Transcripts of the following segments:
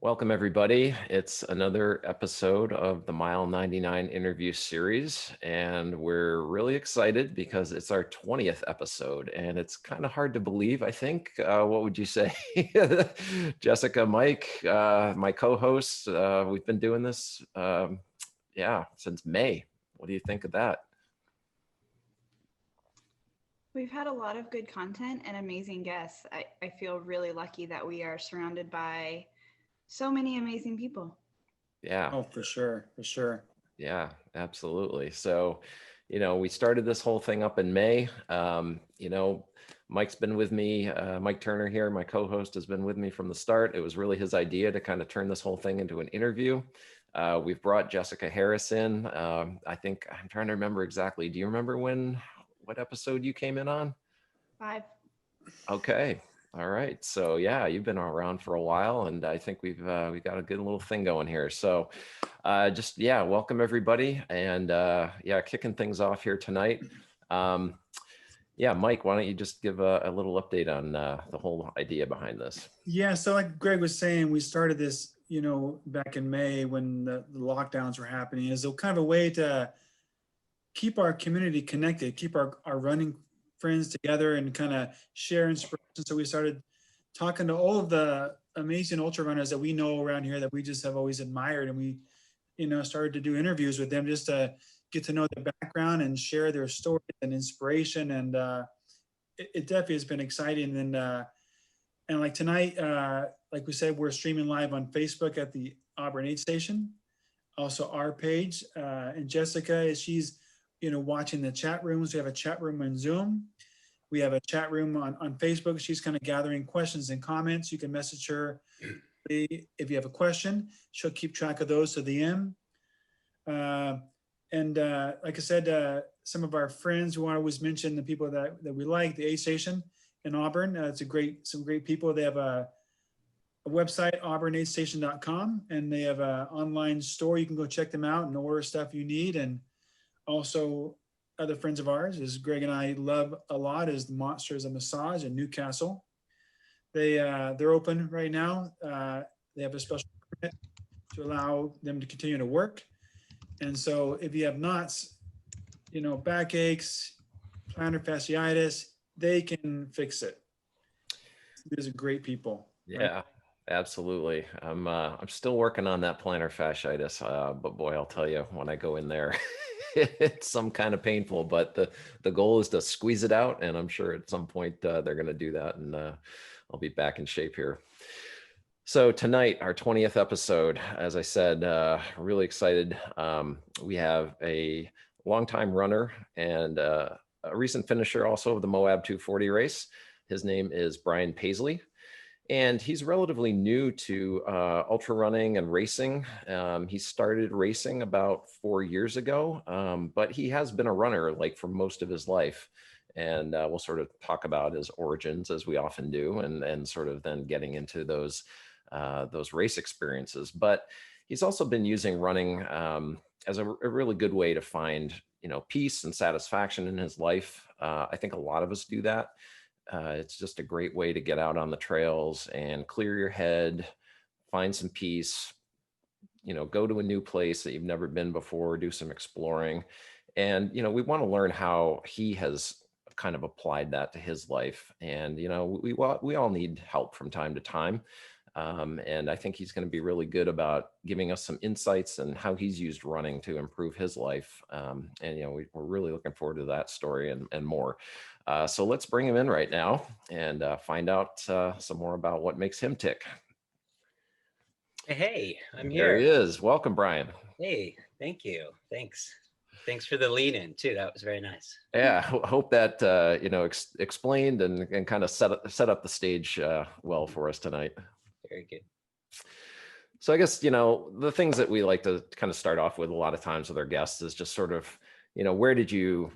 Welcome, everybody. It's another episode of the Mile 99 interview series, and we're really excited because it's our 20th episode, and it's kind of hard to believe, I think. What would you say? Jessica, Mike, my co-hosts, we've been doing this, since May. What do you think of that? We've had a lot of good content and amazing guests. I feel really lucky that we are surrounded by so many amazing people. Yeah. Oh, for sure, for sure. Yeah, absolutely. So, we started this whole thing up in May. Mike's been with me, Mike Turner here, my co-host, has been with me from the start. It was really his idea to kind of turn this whole thing into an interview. We've brought Jessica Harris in. I think I'm trying to remember exactly. Do you remember what episode you came in on? 5. Okay. All right. So yeah, you've been around for a while, and I think we've got a good little thing going here. So welcome everybody, and kicking things off here tonight. Mike, why don't you just give a little update on the whole idea behind this? Yeah, so like Greg was saying, we started this, back in May when the lockdowns were happening, as a kind of a way to keep our community connected, keep our running friends together and kind of share inspiration. So we started talking to all of the amazing ultra runners that we know around here that we just have always admired. And we, started to do interviews with them just to get to know their background and share their stories and inspiration. And it definitely has been exciting. And like tonight, like we said, we're streaming live on Facebook at the Auburn Aid Station, also our page. And Jessica, she's watching the chat rooms. We have a chat room on Zoom. We have a chat room on Facebook. She's kind of gathering questions and comments. You can message her if you have a question. She'll keep track of those to the end. Like I said, some of our friends, we want to always mention the people that we like, the Aid Station in Auburn. It's some great people. They have a website, auburnaidstation.com, and they have an online store. You can go check them out and order stuff you need. And also other friends of ours, as Greg and I love a lot, is the Monsters of Massage in Newcastle. They're open right now. They have a special permit to allow them to continue to work. And so if you have knots, backaches, plantar fasciitis, they can fix it. These are great people. Yeah. Right? Absolutely. I'm still working on that plantar fasciitis, but boy, I'll tell you, when I go in there, it's some kind of painful. But the goal is to squeeze it out, and I'm sure at some point they're going to do that, and I'll be back in shape here. So tonight, our 20th episode, as I said, really excited. We have a longtime runner and a recent finisher also of the Moab 240 race. His name is Bryan Paisley. And he's relatively new to ultra running and racing. He started racing about 4 years ago, but he has been a runner like for most of his life. And we'll sort of talk about his origins, as we often do, and sort of then getting into those race experiences. But he's also been using running as a really good way to find, peace and satisfaction in his life. I think a lot of us do that. It's just a great way to get out on the trails and clear your head, find some peace, go to a new place that you've never been before, do some exploring. And, we want to learn how he has kind of applied that to his life. And, we all need help from time to time. And I think he's going to be really good about giving us some insights and how he's used running to improve his life. We're really looking forward to that story and more. So let's bring him in right now and find out some more about what makes him tick. Hey, I'm here. There he is. Welcome, Bryan. Hey, thank you. Thanks for the lead in too. That was very nice. Yeah, hope that explained and kind of set up the stage well for us tonight. Very good. So I guess, the things that we like to kind of start off with a lot of times with our guests is just sort of, where did you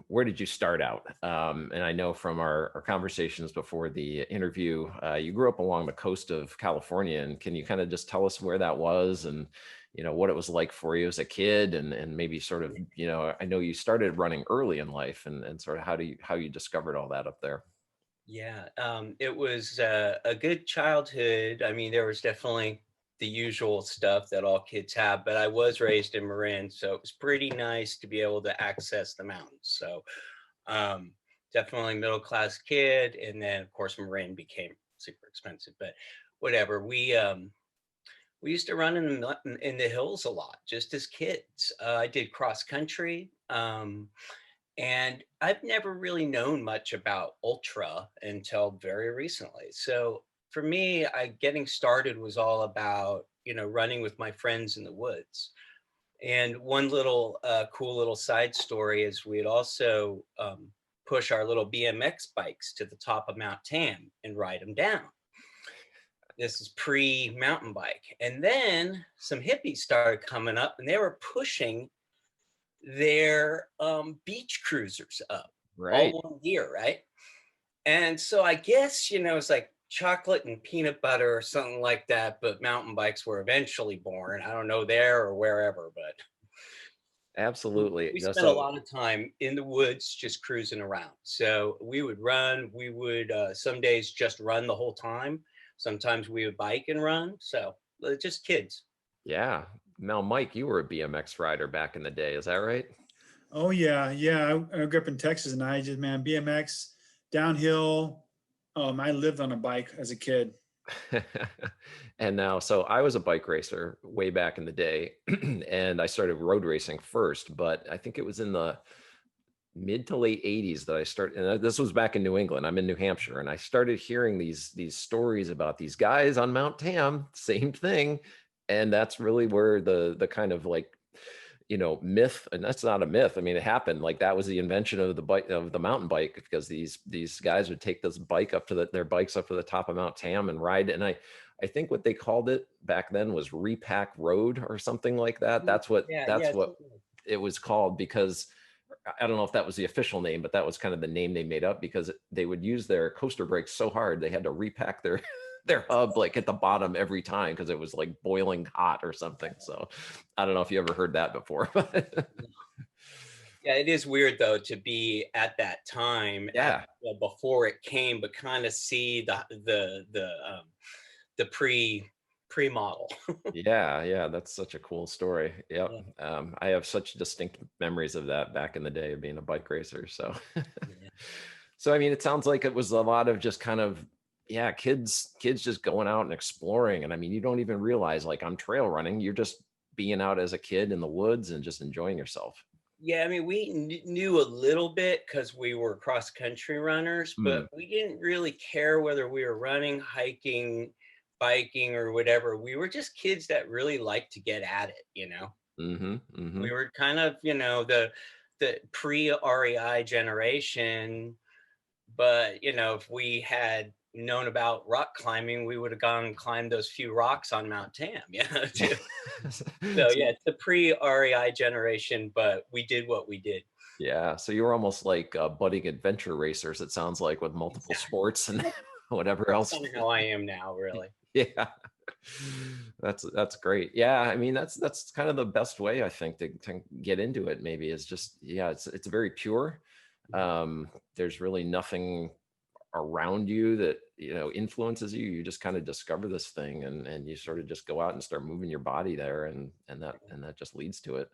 start out? And I know from our conversations before the interview, you grew up along the coast of California. And can you kind of just tell us where that was and, what it was like for you as a kid and maybe sort of, I know you started running early in life and sort of how you discovered all that up there. Yeah, it was a good childhood. I mean, there was definitely the usual stuff that all kids have, but I was raised in Marin, so it was pretty nice to be able to access the mountains. So um, definitely middle class kid, and then of course Marin became super expensive, but whatever. We used to run in the hills a lot, just as kids. I did cross country. And I've never really known much about ultra until very recently. So for me, getting started was all about, running with my friends in the woods. And one little cool little side story is we'd also push our little BMX bikes to the top of Mount Tam and ride them down. This is pre-mountain bike. And then some hippies started coming up and they were pushing their beach cruisers up, Right. all one gear, right? And so I guess, it's like chocolate and peanut butter or something like that, but mountain bikes were eventually born. I don't know, there or wherever, but Absolutely. we Yeah, spent a so lot of time in the woods just cruising around. So we would run, we would some days just run the whole time. Sometimes we would bike and run. So just kids. yeah. Now, Mike, you were a BMX rider back in the day. Is that right? Oh yeah, yeah. I grew up in Texas, and I just, man, BMX, downhill. I lived on a bike as a kid. And now, so I was a bike racer way back in the day, and I started road racing first, but I think it was in the mid to late 80s that I started, and this was back in New England. I'm in New Hampshire, and I started hearing these stories about these guys on Mount Tam, same thing. And that's really where the kind of like, myth, and that's not a myth. I mean, it happened. Like that was the invention of the bike, of the mountain bike, because these guys would take this bike up to their bikes up to the top of Mount Tam and ride. And I think what they called it back then was repack road or something like that. That's what Yeah, that's yeah. what it was called, because I don't know if that was the official name, but that was kind of the name they made up, because they would use their coaster brakes so hard they had to repack their their hub like at the bottom every time because it was like boiling hot or something. So I don't know if you ever heard that before. But Yeah, it is weird though to be at that time at yeah, before it came, but kind of see the pre model. yeah, that's such a cool story. Yep. Yeah, I have such distinct memories of that back in the day of being a bike racer. So yeah. so I mean, it sounds like it was a lot of just kind of, yeah, kids just going out and exploring. And I mean, you don't even realize, like, I'm trail running, you're just being out as a kid in the woods and just enjoying yourself. Yeah, I mean, we knew a little bit because we were cross country runners, Mm, but we didn't really care whether we were running, hiking, biking, or whatever. We were just kids that really liked to get at it. mm-hmm, mm-hmm. We were kind of, the pre-REI generation, but if we had known about rock climbing, we would have gone and climbed those few rocks on Mount Tam, too. So So yeah, it's the pre-REI generation, but we did what we did. yeah, so you were almost like budding adventure racers, it sounds like, with multiple Exactly. sports and whatever That's else. kind of how I am now, really. Yeah. That's great. Yeah, I mean, that's kind of the best way, I think, to get into it, maybe, is just, yeah, it's very pure. There's really nothing around you that, influences you. You just kind of discover this thing, and you sort of just go out and start moving your body there, and that just leads to it.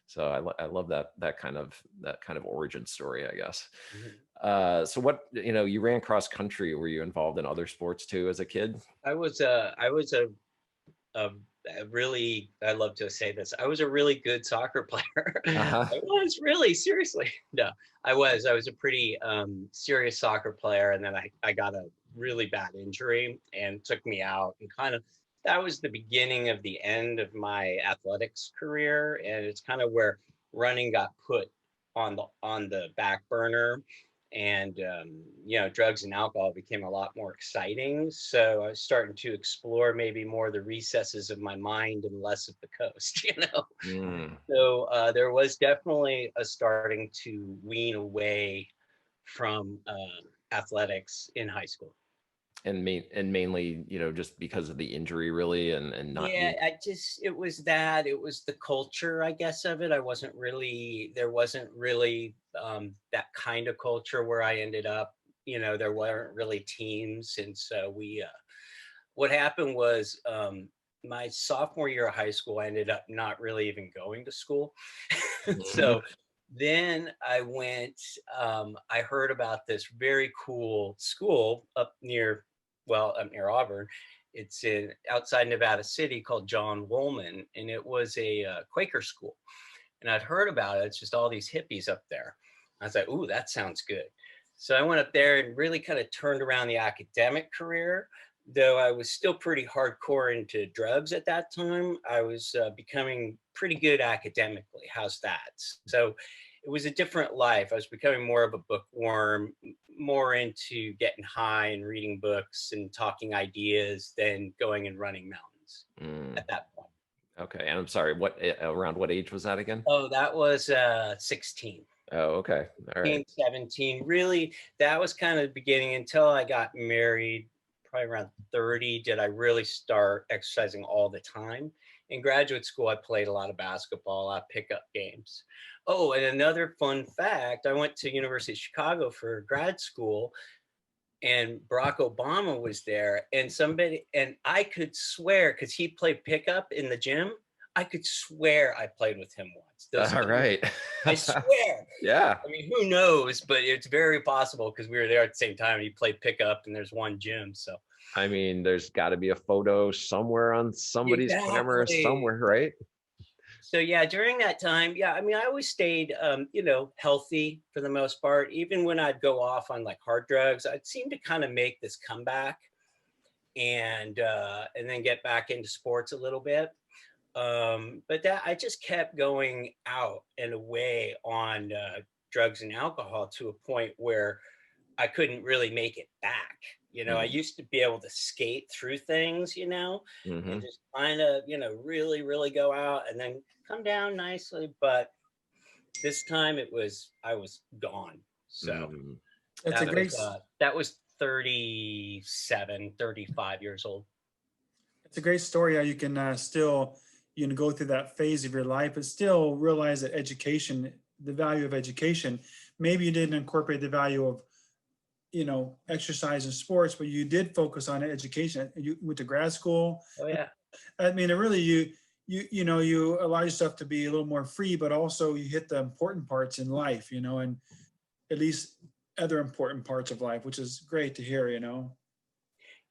So I love that kind of origin story, I guess. Mhm. So what, you ran cross country. Were you involved in other sports too as a kid? I was a really, I love to say this, I was a really good soccer player. Uh-huh. I was really, seriously. No, I was a pretty serious soccer player. And then I got a really bad injury and took me out, and kind of, that was the beginning of the end of my athletics career. And it's kind of where running got put on the back burner, and drugs and alcohol became a lot more exciting. So I was starting to explore maybe more the recesses of my mind and less of the coast. Mm. So there was definitely a starting to wean away from athletics in high school. And mainly, just because of the injury, really, and not Yeah, being. it was the culture, I guess, of it. There wasn't really that kind of culture where I ended up. There weren't really teams. And so what happened was, my sophomore year of high school, I ended up not really even going to school. Mhm. So then I heard about this very cool school up near Auburn. It's in outside Nevada City called John Woolman, and it was a Quaker school. And I'd heard about it. It's just all these hippies up there. I was like, ooh, that sounds good. So I went up there and really kind of turned around the academic career, though I was still pretty hardcore into drugs at that time. I was becoming pretty good academically. How's that? So it was a different life. I was becoming more of a bookworm, more into getting high and reading books and talking ideas than going and running mountains Mm, at that point. okay. And I'm sorry, around what age was that again? Oh, that was 16. Oh, okay. All right. 17, really, that was kind of the beginning until I got married. Probably around 30 did I really start exercising all the time. In graduate school, I played a lot of basketball, a lot of pickup games. Oh, and another fun fact, I went to University of Chicago for grad school, and Barack Obama was there, and I could swear, because he played pickup in the gym, I could swear I played with him once. All right. I swear. Yeah. I mean, who knows? But it's very possible because we were there at the same time. He played pickup, and there's one gym. So I mean, there's got to be a photo somewhere on somebody's camera exactly. somewhere, right? So yeah, during that time, yeah, I mean, I always stayed, healthy for the most part. Even when I'd go off on like hard drugs, I'd seem to kind of make this comeback and then get back into sports a little bit. But that I just kept going out and away on drugs and alcohol to a point where I couldn't really make it back. I Mm, used to be able to skate through things, and mhm, just kind of, really, really go out and then come down nicely. But this time I was gone. So mm. It's a great, that was 37, 35 years old. it's a great story how you can still, go through that phase of your life, but still realize that education, the value of education. Maybe you didn't incorporate the value of, exercise and sports, but you did focus on education. You went to grad school. Oh yeah. I mean, it really you allow yourself to be a little more free, but also you hit the important parts in life, and at least other important parts of life, which is great to hear.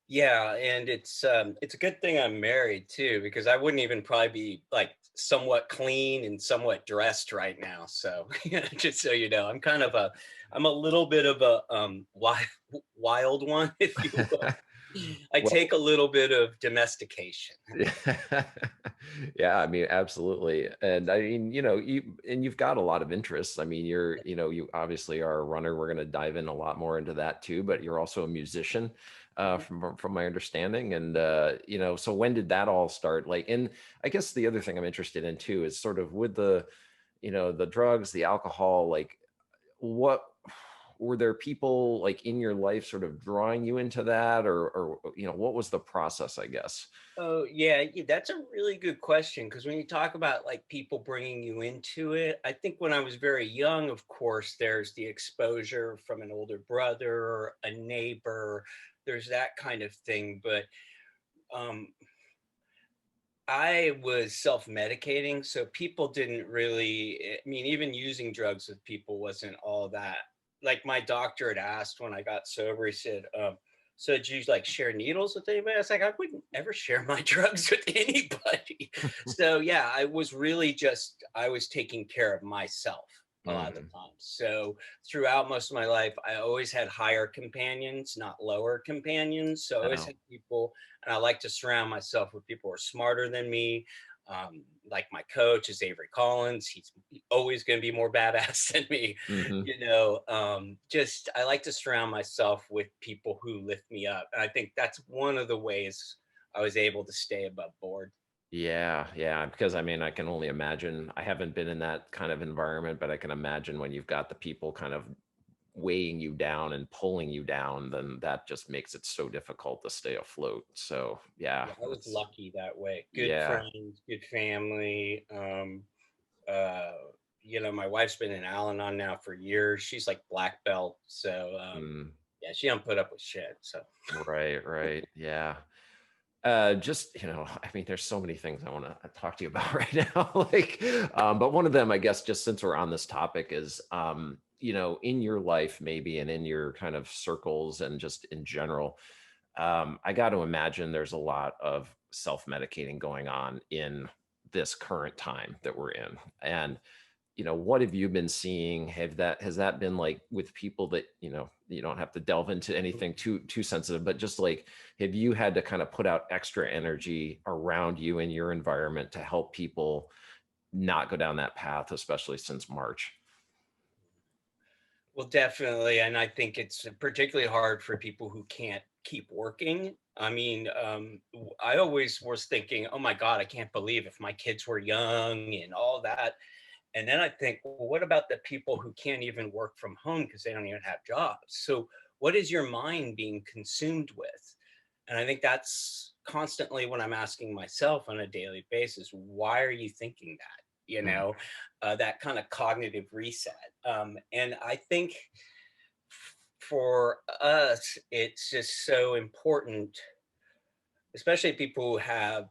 Yeah, and it's a good thing I'm married too, because I wouldn't even probably be like somewhat clean and somewhat dressed right now. So just so you know, I'm a little bit of a wild one, if you will. I Well, take a little bit of domestication. yeah. Yeah, I mean, absolutely. And I mean, you've got a lot of interests. I mean, you obviously are a runner. We're going to dive in a lot more into that too, but you're also a musician, from my understanding. And so when did that all start? Like, and I guess the other thing I'm interested in too is sort of with the drugs, the alcohol, like what were there people like in your life sort of drawing you into that, or what was the process, I guess? Oh, yeah, yeah, that's a really good question because when you talk about like people bringing you into it, I think when I was very young, of course, there's the exposure from an older brother, a neighbor, there's that kind of thing. But um, I was self-medicating, so people didn't really, I mean, even using drugs with people wasn't all that. Like my doctor had asked when I got sober, he said, so did you like share needles with anybody? I was like, I wouldn't ever share my drugs with anybody. So yeah, I was taking care of myself a lot of the Mhm. time. So throughout most of my life, I always had higher companions, not lower companions. So I always Oh, had people, and I like to surround myself with people who are smarter than me. Like my coach is Avery Collins. He's always going to be more badass than me. hmm. Just I like to surround myself with people who lift me up. And I think that's one of the ways I was able to stay above board. Yeah, yeah, because I mean, I can only imagine. I haven't been in that kind of environment, but I can imagine when you've got the people kind of weighing you down and pulling you down, then that just makes it so difficult to stay afloat. So, yeah, Yeah, I was that's lucky that way. Good yeah. friends, good family. Uh, my wife's been in Al-Anon now for years. She's like black belt. So Mm, yeah, she don't put up with shit. So right, right. Yeah. Just, I mean, there's so many things I want to talk to you about right now. Like, but one of them, I guess, just since we're on this topic is, in your life maybe, and in your kind of circles and just in general, I got to imagine there's a lot of self-medicating going on in this current time that we're in. And what have you been seeing? Has that been like with people that, you don't have to delve into anything too sensitive, but just like, have you had to kind of put out extra energy around you in your environment to help people not go down that path, especially since March? Well, definitely. And I think it's particularly hard for people who can't keep working. I mean, I always was thinking, oh my God, I can't believe if my kids were young and all that. And then I think, well, what about the people who can't even work from home because they don't even have jobs? So, what is your mind being consumed with? And I think that's constantly what I'm asking myself on a daily basis. Why are you thinking that? Mm, That kind of cognitive reset. And I think for us, it's just so important, especially people who have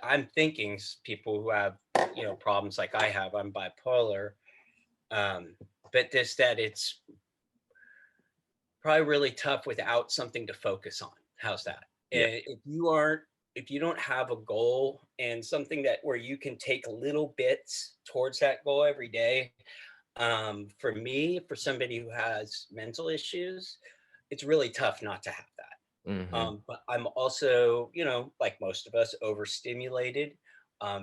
I'm thinking people who have, problems like I have. I'm bipolar. Um, but just that it's probably really tough without something to focus on. How's that? yeah. And if you don't have a goal and something that where you can take little bits towards that goal every day, for me, for somebody who has mental issues, it's really tough not to have that. Hmm. But I'm also, like most of us, overstimulated.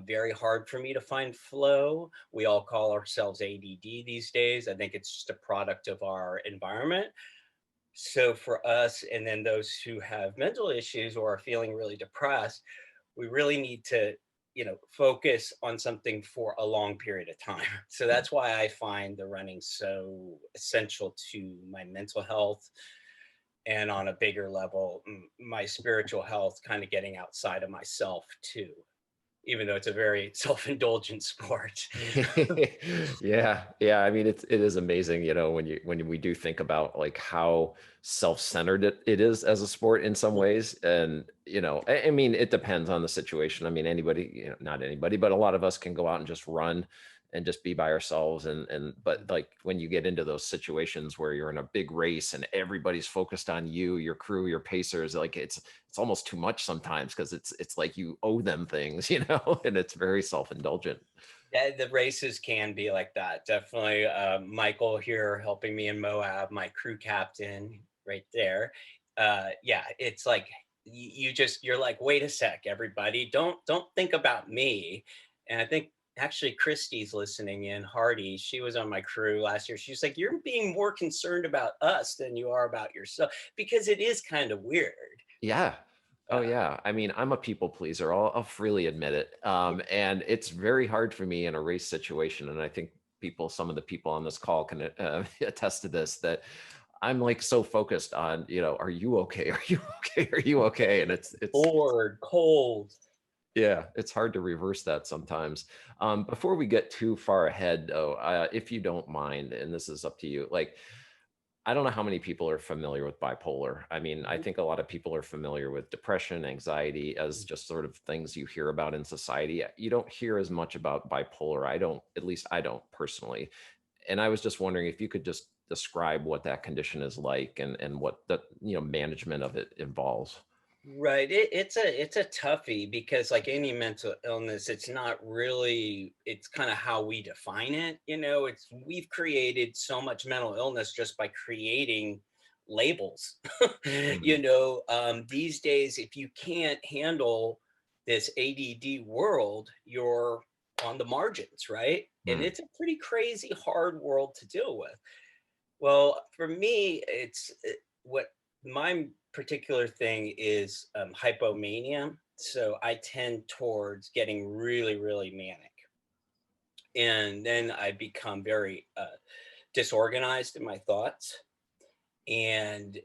Very hard for me to find flow. We all call ourselves ADD these days. I think it's just a product of our environment. So for us, and then those who have mental issues or are feeling really depressed, we really need to, focus on something for a long period of time. So that's why I find the running so essential to my mental health, and on a bigger level, my spiritual health, kind of getting outside of myself too, even though it's a very self-indulgent sport. Yeah, yeah. I mean, it is amazing, when we do think about like how self-centered it is as a sport in some ways. And, I mean, it depends on the situation. I mean, anybody, not anybody, but a lot of us can go out and just run and just be by ourselves. But like when you get into those situations where you're in a big race and everybody's focused on you, your crew, your pacers, like it's almost too much sometimes because it's like you owe them things, and it's very self-indulgent. Yeah, the races can be like that. Definitely. Michael here helping me in Moab, my crew captain right there. Yeah, it's like you're like, wait a sec, everybody, don't think about me. And I think actually Christy's listening in. Hardy, she was on my crew last year. She's like, you're being more concerned about us than you are about yourself, because it is kind of weird. Yeah. Oh Uh, yeah. I mean, I'm a people pleaser. I'll freely admit it. And it's very hard for me in a race situation. And I think some of the people on this call can attest to this, that I'm like so focused on, are you okay? Are you okay? Are you okay? And it's Bored, cold. yeah, it's hard to reverse that sometimes. Before we get too far ahead, though, if you don't mind, and this is up to you, like, I don't know how many people are familiar with bipolar. I mean, I think a lot of people are familiar with depression, anxiety as just sort of things you hear about in society. You don't hear as much about bipolar. I don't, at least I don't personally. And I was just wondering if you could just describe what that condition is like and what the, management of it involves. Right. It's a toughie, because like any mental illness, it's not really, it's kind of how we define it. It's we've created so much mental illness just by creating labels. Mhm. These days, if you can't handle this ADD world, you're on the margins, right? And Mm. it's a pretty crazy, hard world to deal with. Well, for me, what my particular thing is, hypomania. So I tend towards getting really, really manic. And then I become very disorganized in my thoughts. And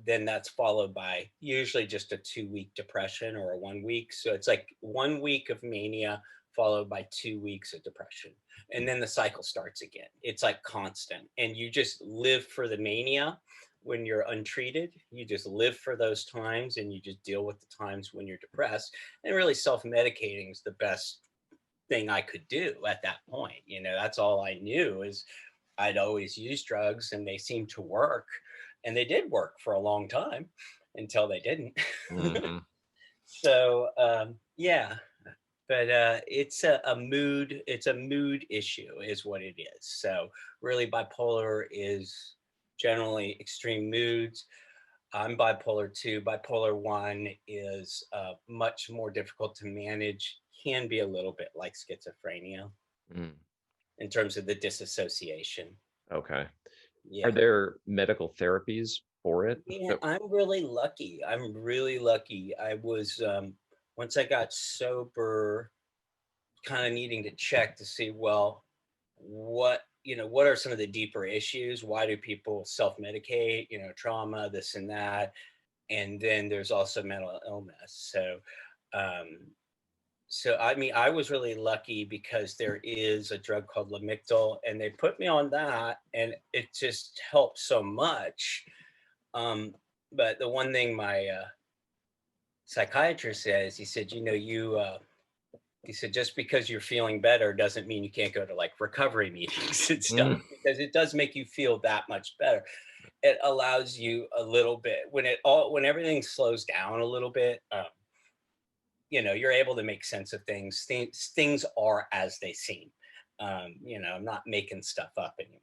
then that's followed by usually just a 2 week depression or a 1 week. So it's like 1 week of mania followed by 2 weeks of depression. And then the cycle starts again. It's like constant. And you just live for the mania when you're untreated. You just live for those times and you just deal with the times when you're depressed. And really self-medicating is the best thing I could do at that point. You know, that's all I knew is I'd always used drugs and they seemed to work. And they did work for a long time until they didn't. Hmm. So yeah, but it's a mood issue is what it is. So really bipolar is generally extreme moods. I'm bipolar 2. Bipolar 1 is much more difficult to manage, can be a little bit like schizophrenia Mm. in terms of the disassociation. Okay. Are Yeah. there medical therapies for it? Yeah, I'm really lucky. I was, once I got sober, kind of needing to check to see, well, what are some of the deeper issues? Why do people self-medicate? You know, trauma, this and that. And then there's also mental illness. Um, so I mean, I was really lucky because there is a drug called Lamictal, and they put me on that, and it just helped so much. Um, but the one thing my psychiatrist says, he said, he said, just because you're feeling better doesn't mean you can't go to like recovery meetings and stuff, Mm. because it does make you feel that much better. It allows you a little bit when everything slows down a little bit. You're able to make sense of things. Things are as they seem. I'm not making stuff up anymore.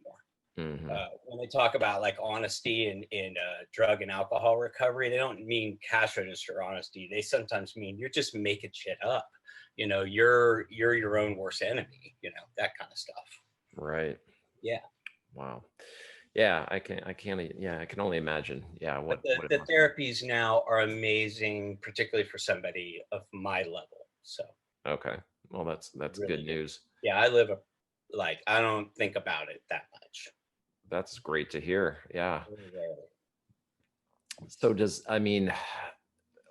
Hmm. When they talk about like honesty in drug and alcohol recovery, they don't mean cash register honesty. They sometimes mean you're just making shit up. You're your own worst enemy. That kind of stuff. Right. Yeah. Wow. Yeah, I can only imagine. Yeah, But what it the must be. therapies now are amazing, particularly for somebody of my level. So Okay. Well, that's good really good. news. Yeah, I don't think about it that much. That's great to hear. Yeah. Really rarely. So I mean,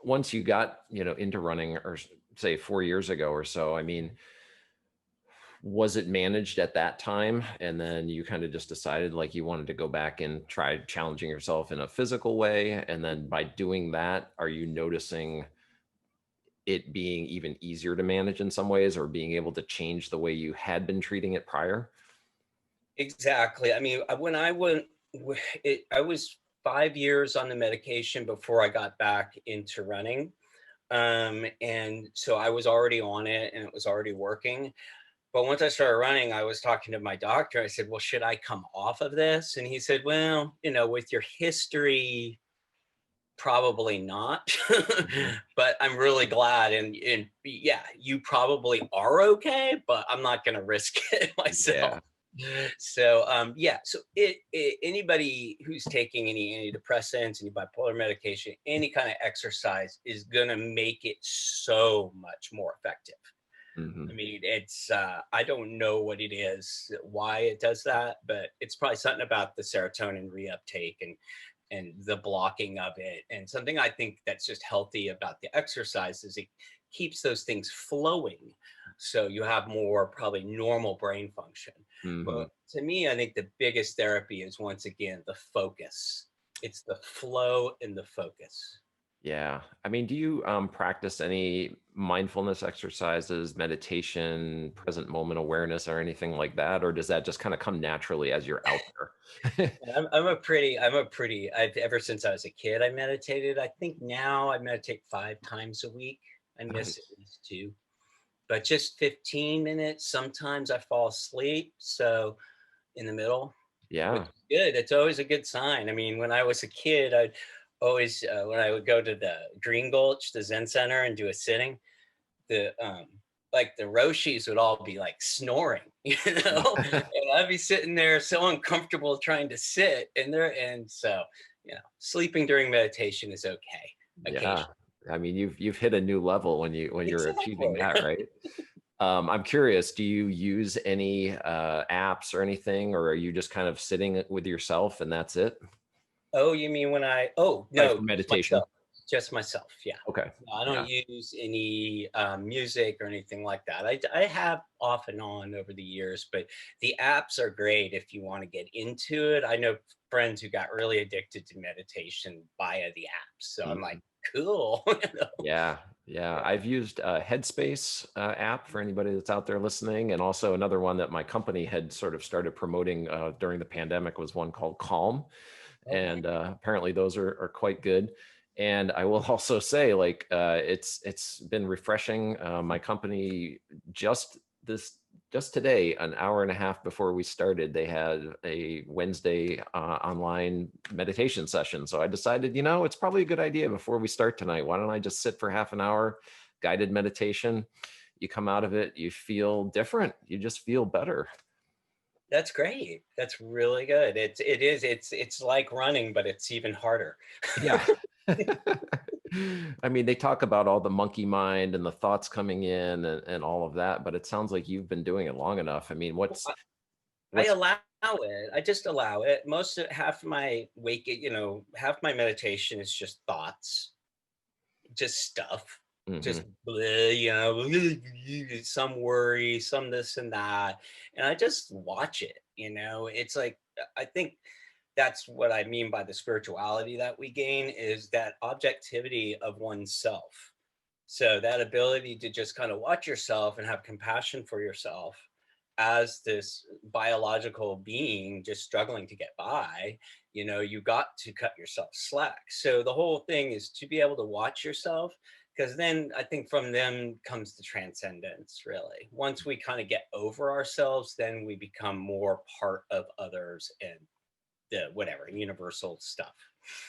once you got, into running or say 4 years ago or so, I mean, was it managed at that time? And then you kind of just decided like you wanted to go back and try challenging yourself in a physical way. And then by doing that, are you noticing it being even easier to manage in some ways or being able to change the way you had been treating it prior? Exactly. I mean, when I went, I was 5 years on the medication before I got back into running. And so I was already on it and it was already working. But once I started running, I was talking to my doctor. I said, well, should I come off of this? And he said, well, with your history, probably not. Mhm. But I'm really glad. And yeah, you probably are okay, but I'm not going to risk it myself. Yeah. So yeah, so anybody who's taking any antidepressants, any bipolar medication, any kind of exercise is gonna make it so much more effective. I Hmm. mean, it's I don't know what it is, why it does that, but it's probably something about the serotonin reuptake and the blocking of it. And something I think that's just healthy about the exercise is it keeps those things flowing. So you have more probably normal brain function. Hmm. But to me, I think the biggest therapy is once again the focus. It's the flow and the focus. Yeah. I mean, do you practice any mindfulness exercises, meditation, present moment awareness, or anything like that? Or does that just kind of come naturally as you're out there? And I've ever since I was a kid, I meditated. I think now I meditate 5 times a week. I miss at Nice. least two, but just 15 minutes. Sometimes I fall asleep. So in the middle, which Yeah. is good. It's always a good sign. I mean, when I was a kid, I'd always, when I would go to the Green Gulch, the Zen Center, and do a sitting, the like the Roshis would all be like snoring, and I'd be sitting there so uncomfortable trying to sit, and so sleeping during meditation is okay Yeah. occasionally. I mean, you've hit a new level when you're achieving Exactly. that, right? I'm curious, do you use any apps or anything, or are you just kind of sitting with yourself and that's it? Oh, you mean when I? Oh Like no, for just meditation? myself. Just myself, yeah. Okay. No, I don't Yeah. use any music or anything like that. I have off and on over the years, but the apps are great if you want to get into it. I know friends who got really addicted to meditation via the apps. So I'm like, Mhm. cool. Yeah. Yeah. I've used Headspace app for anybody that's out there listening. And also another one that my company had sort of started promoting during the pandemic was one called Calm. Okay. And apparently those are quite good. And I will also say, like, it's been refreshing. My company just this just today, an hour and a half before we started, they had a Wednesday online meditation session. So I decided, it's probably a good idea before we start tonight. Why don't I just sit for half an hour, guided meditation? You come out of it, you feel different. You just feel better. That's great. That's really good. It's like running, but it's even harder. Yeah. I mean, they talk about all the monkey mind and the thoughts coming in and all of that, but it sounds like you've been doing it long enough. I mean, I what's allow it. I just allow it. Half my half my meditation is just thoughts, just stuff, just Mhm. bleh, some worry, some this and that, and I just watch it. It's like I think that's what I mean by the spirituality that we gain is that objectivity of oneself. So that ability to just kind of watch yourself and have compassion for yourself as this biological being just struggling to get by, you got to cut yourself slack. So the whole thing is to be able to watch yourself, because then I think from them comes the transcendence, really. Once we kind of get over ourselves, then we become more part of others and the whatever universal stuff.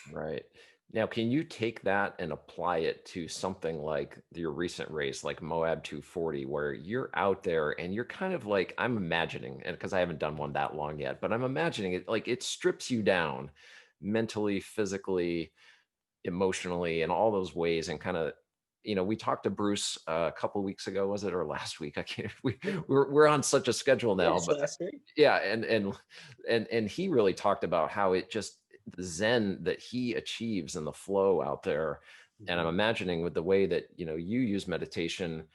Right. Now, can you take that and apply it to something like your recent race, like Moab 240, where you're out there and you're kind of like, I'm imagining, and because I haven't done one that long yet, but I'm imagining it like it strips you down mentally, physically, emotionally, in all those ways, and kind of, we talked to Bruce a couple weeks ago, was it, or last week? I can't. We're on such a schedule now, Yes, but last week. yeah, and he really talked about how it just the zen that he achieves and the flow out there. And I'm Mhm. imagining with the way that you use meditation,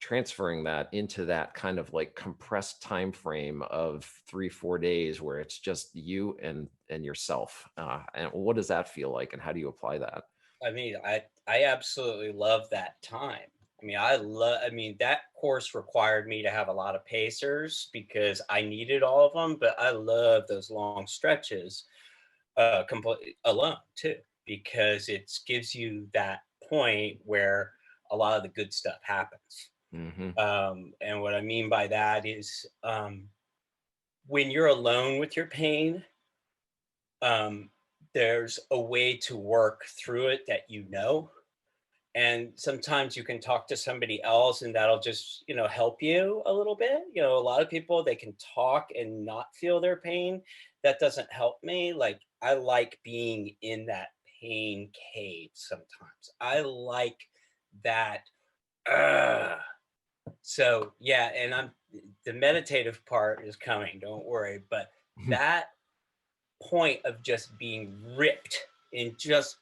transferring that into that kind of like compressed time frame of 3-4 days where it's just you and yourself. And what does that feel like, and how do you apply that? I mean, I absolutely love that time. I mean, that course required me to have a lot of pacers because I needed all of them, but I love those long stretches completely alone too, because it gives you that point where a lot of the good stuff happens. Hmm. And what I mean by that is when you're alone with your pain, um, there's a way to work through it that and sometimes you can talk to somebody else and that'll just help you a little bit. A lot of people, they can talk and not feel their pain. That doesn't help me. Like, I like being in that pain cave sometimes. I like that. uh, so yeah, and I'm the meditative part is coming, don't worry, but that point of just being ripped and just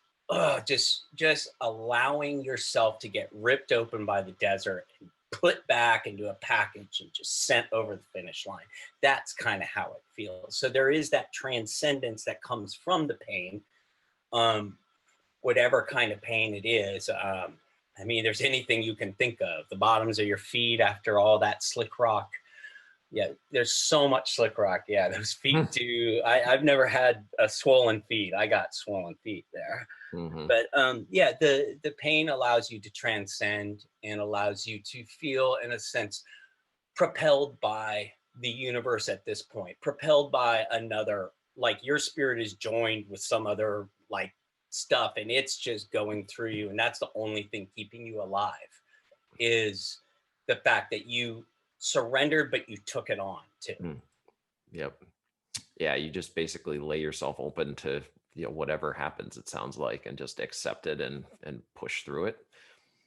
allowing yourself to get ripped open by the desert and put back into a package and just sent over the finish line. That's kind of how it feels. So there is that transcendence that comes from the pain, um, whatever kind of pain it is. I mean, there's anything you can think of, the bottoms of your feet after all that slick rock. Yeah, there's so much slick rock. Yeah, those feet do. I've never had a swollen feet. I got swollen feet there. Hmm. But yeah, the pain allows you to transcend and allows you to feel, in a sense, propelled by the universe at this point, propelled by another, like your spirit is joined with some other like stuff, and it's just going through you, and that's the only thing keeping you alive is the fact that you surrendered, but you took it on too. Yep. Yeah, you just basically lay yourself open to whatever happens, it sounds like, and just accept it and push through it.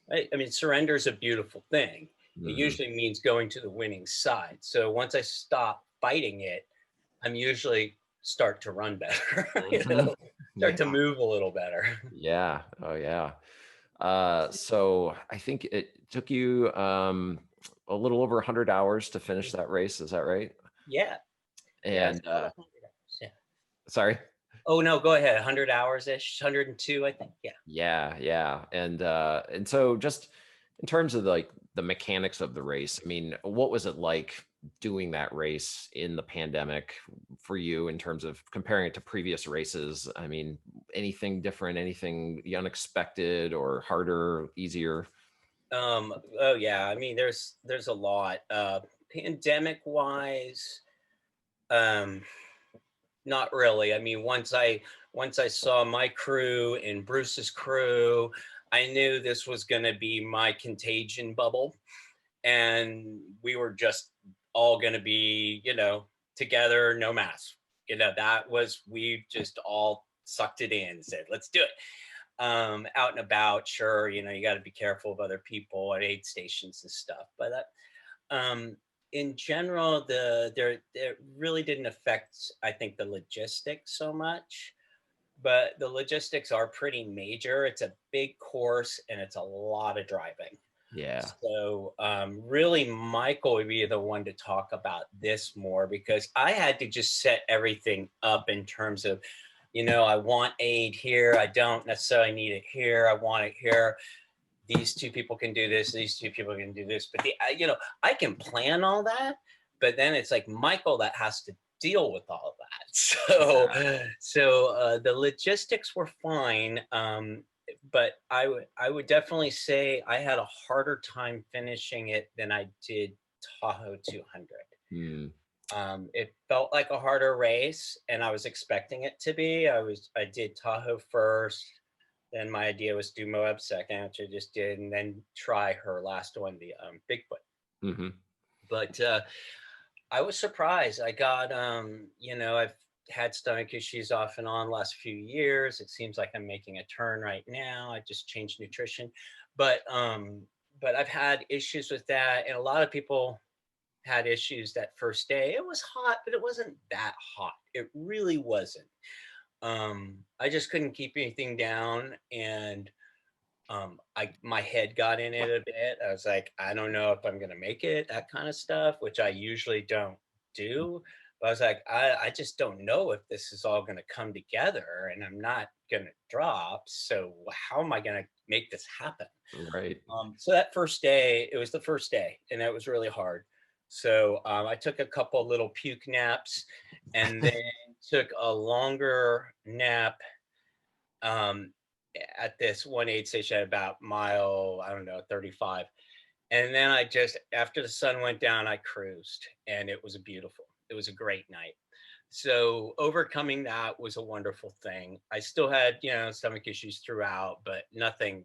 Right? I mean, surrender is a beautiful thing. It Hmm. usually means going to the winning side. So once I stop fighting it, I'm usually start to run better. you Hmm. know? start to Yeah. move a little better. Yeah. Oh, yeah. So I think it took you a little over 100 hours to finish that race. Is that right? Yeah. Yeah. It's And about 100 hours. Yeah. sorry. Oh, no, go ahead. 100 hours ish, 102, I think. Yeah. Yeah, yeah. And so just in terms of like the mechanics of the race, I mean, what was it like doing that race in the pandemic for you in terms of comparing it to previous races? I mean, anything different, anything unexpected or harder, easier? Oh yeah. I mean, there's a lot. Pandemic wise, um, not really. I mean, once I saw my crew and Bruce's crew, I knew this was going to be my contagion bubble, and we were just all going to be, together, no mask. That was, we just all sucked it in and said, let's do it. Out and about, sure, you got to be careful of other people at aid stations and stuff, but in general, there really didn't affect, I think, the logistics so much. But the logistics are pretty major. It's a big course and it's a lot of driving. Yeah. So really, Michael would be the one to talk about this more, because I had to just set everything up in terms of, I want aid here. I don't necessarily need it here. I want it here. These two people can do this. These two people can do this. But I can plan all that, but then it's like Michael that has to deal with all of that. So, Yeah. the logistics were fine. But I would definitely say I had a harder time finishing it than I did Tahoe 200. Hmm. It felt like a harder race, and I was expecting it to be. I did Tahoe first, then my idea was do Moab second, which I just did, and then try her last one, the Bigfoot. Hmm. But I was surprised. I got, I've had stomach issues off and on last few years. It seems like I'm making a turn right now. I just changed nutrition, but I've had issues with that, and a lot of people had issues that first day. It was hot, but it wasn't that hot. It really wasn't. I just couldn't keep anything down, and my head got in it a bit. I was like, I don't know if I'm gonna make it, that kind of stuff, which I usually don't do. But I was like, I just don't know if this is all gonna come together, and I'm not gonna drop. So how am I gonna make this happen? Right. So that first day, it was the first day, and it was really hard. So I took a couple little puke naps, and then took a longer nap um, at this one aid station at about mile, I don't know, 35. And then after the sun went down, I cruised, and it was it was a great night. So overcoming that was a wonderful thing. I still had, stomach issues throughout, but nothing,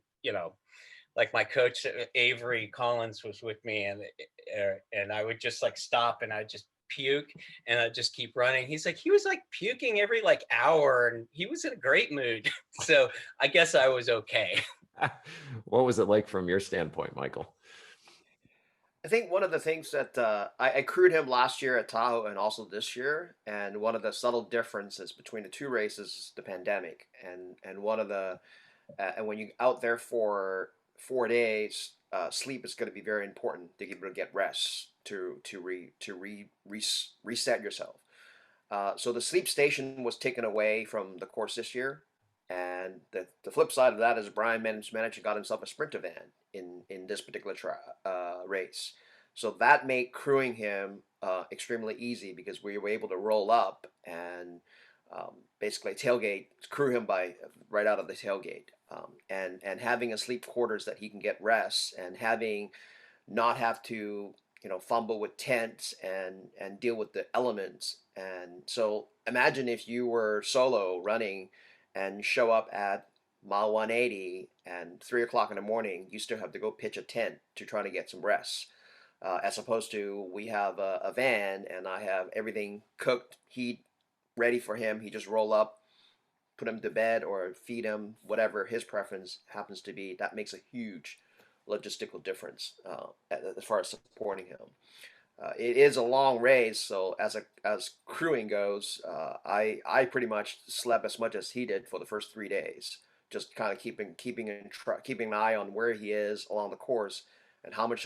like my coach Avery Collins was with me, and I would just like stop and I'd just puke and I'd just keep running. He was like puking every like hour, and he was in a great mood. So I guess I was okay. What was it like from your standpoint, Michael? I think one of the things that I crewed him last year at Tahoe and also this year, and one of the subtle differences between the two races is the pandemic, and one of the and when you out there for 4 days, sleep is going to be very important to be able to get rest to reset yourself. So the sleep station was taken away from the course this year, and the flip side of that is Brian managed and got himself a Sprinter van in this particular race. So that made crewing him extremely easy because we were able to roll up and basically tailgate crew him by right out of the tailgate, and having a sleep quarters that he can get rest and having not have to fumble with tents and deal with the elements. And so imagine if you were solo running and show up at mile 180 and 3 o'clock in the morning, you still have to go pitch a tent to try to get some rest, as opposed to we have a van and I have everything cooked, heat ready for him. He just roll up, put him to bed or feed him, whatever his preference happens to be. That makes a huge logistical difference as far as supporting him. it is a long race, so as crewing goes, I pretty much slept as much as he did for the first 3 days, just kind of keeping an eye on where he is along the course and how much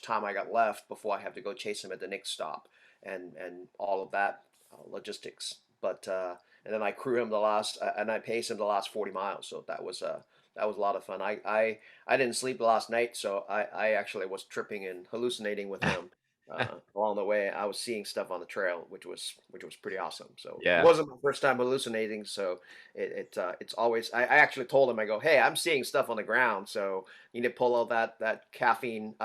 time I got left before I have to go chase him at the next stop, and all of that logistics. But and then I crew him and I pace him the last 40 miles, so that was a lot of fun. I didn't sleep the last night, so I actually was tripping and hallucinating with him along the way. I was seeing stuff on the trail, which was pretty awesome. So it Yeah. wasn't my first time hallucinating. So it's always I actually told him, I go, hey, I'm seeing stuff on the ground, so you need to pull out that caffeine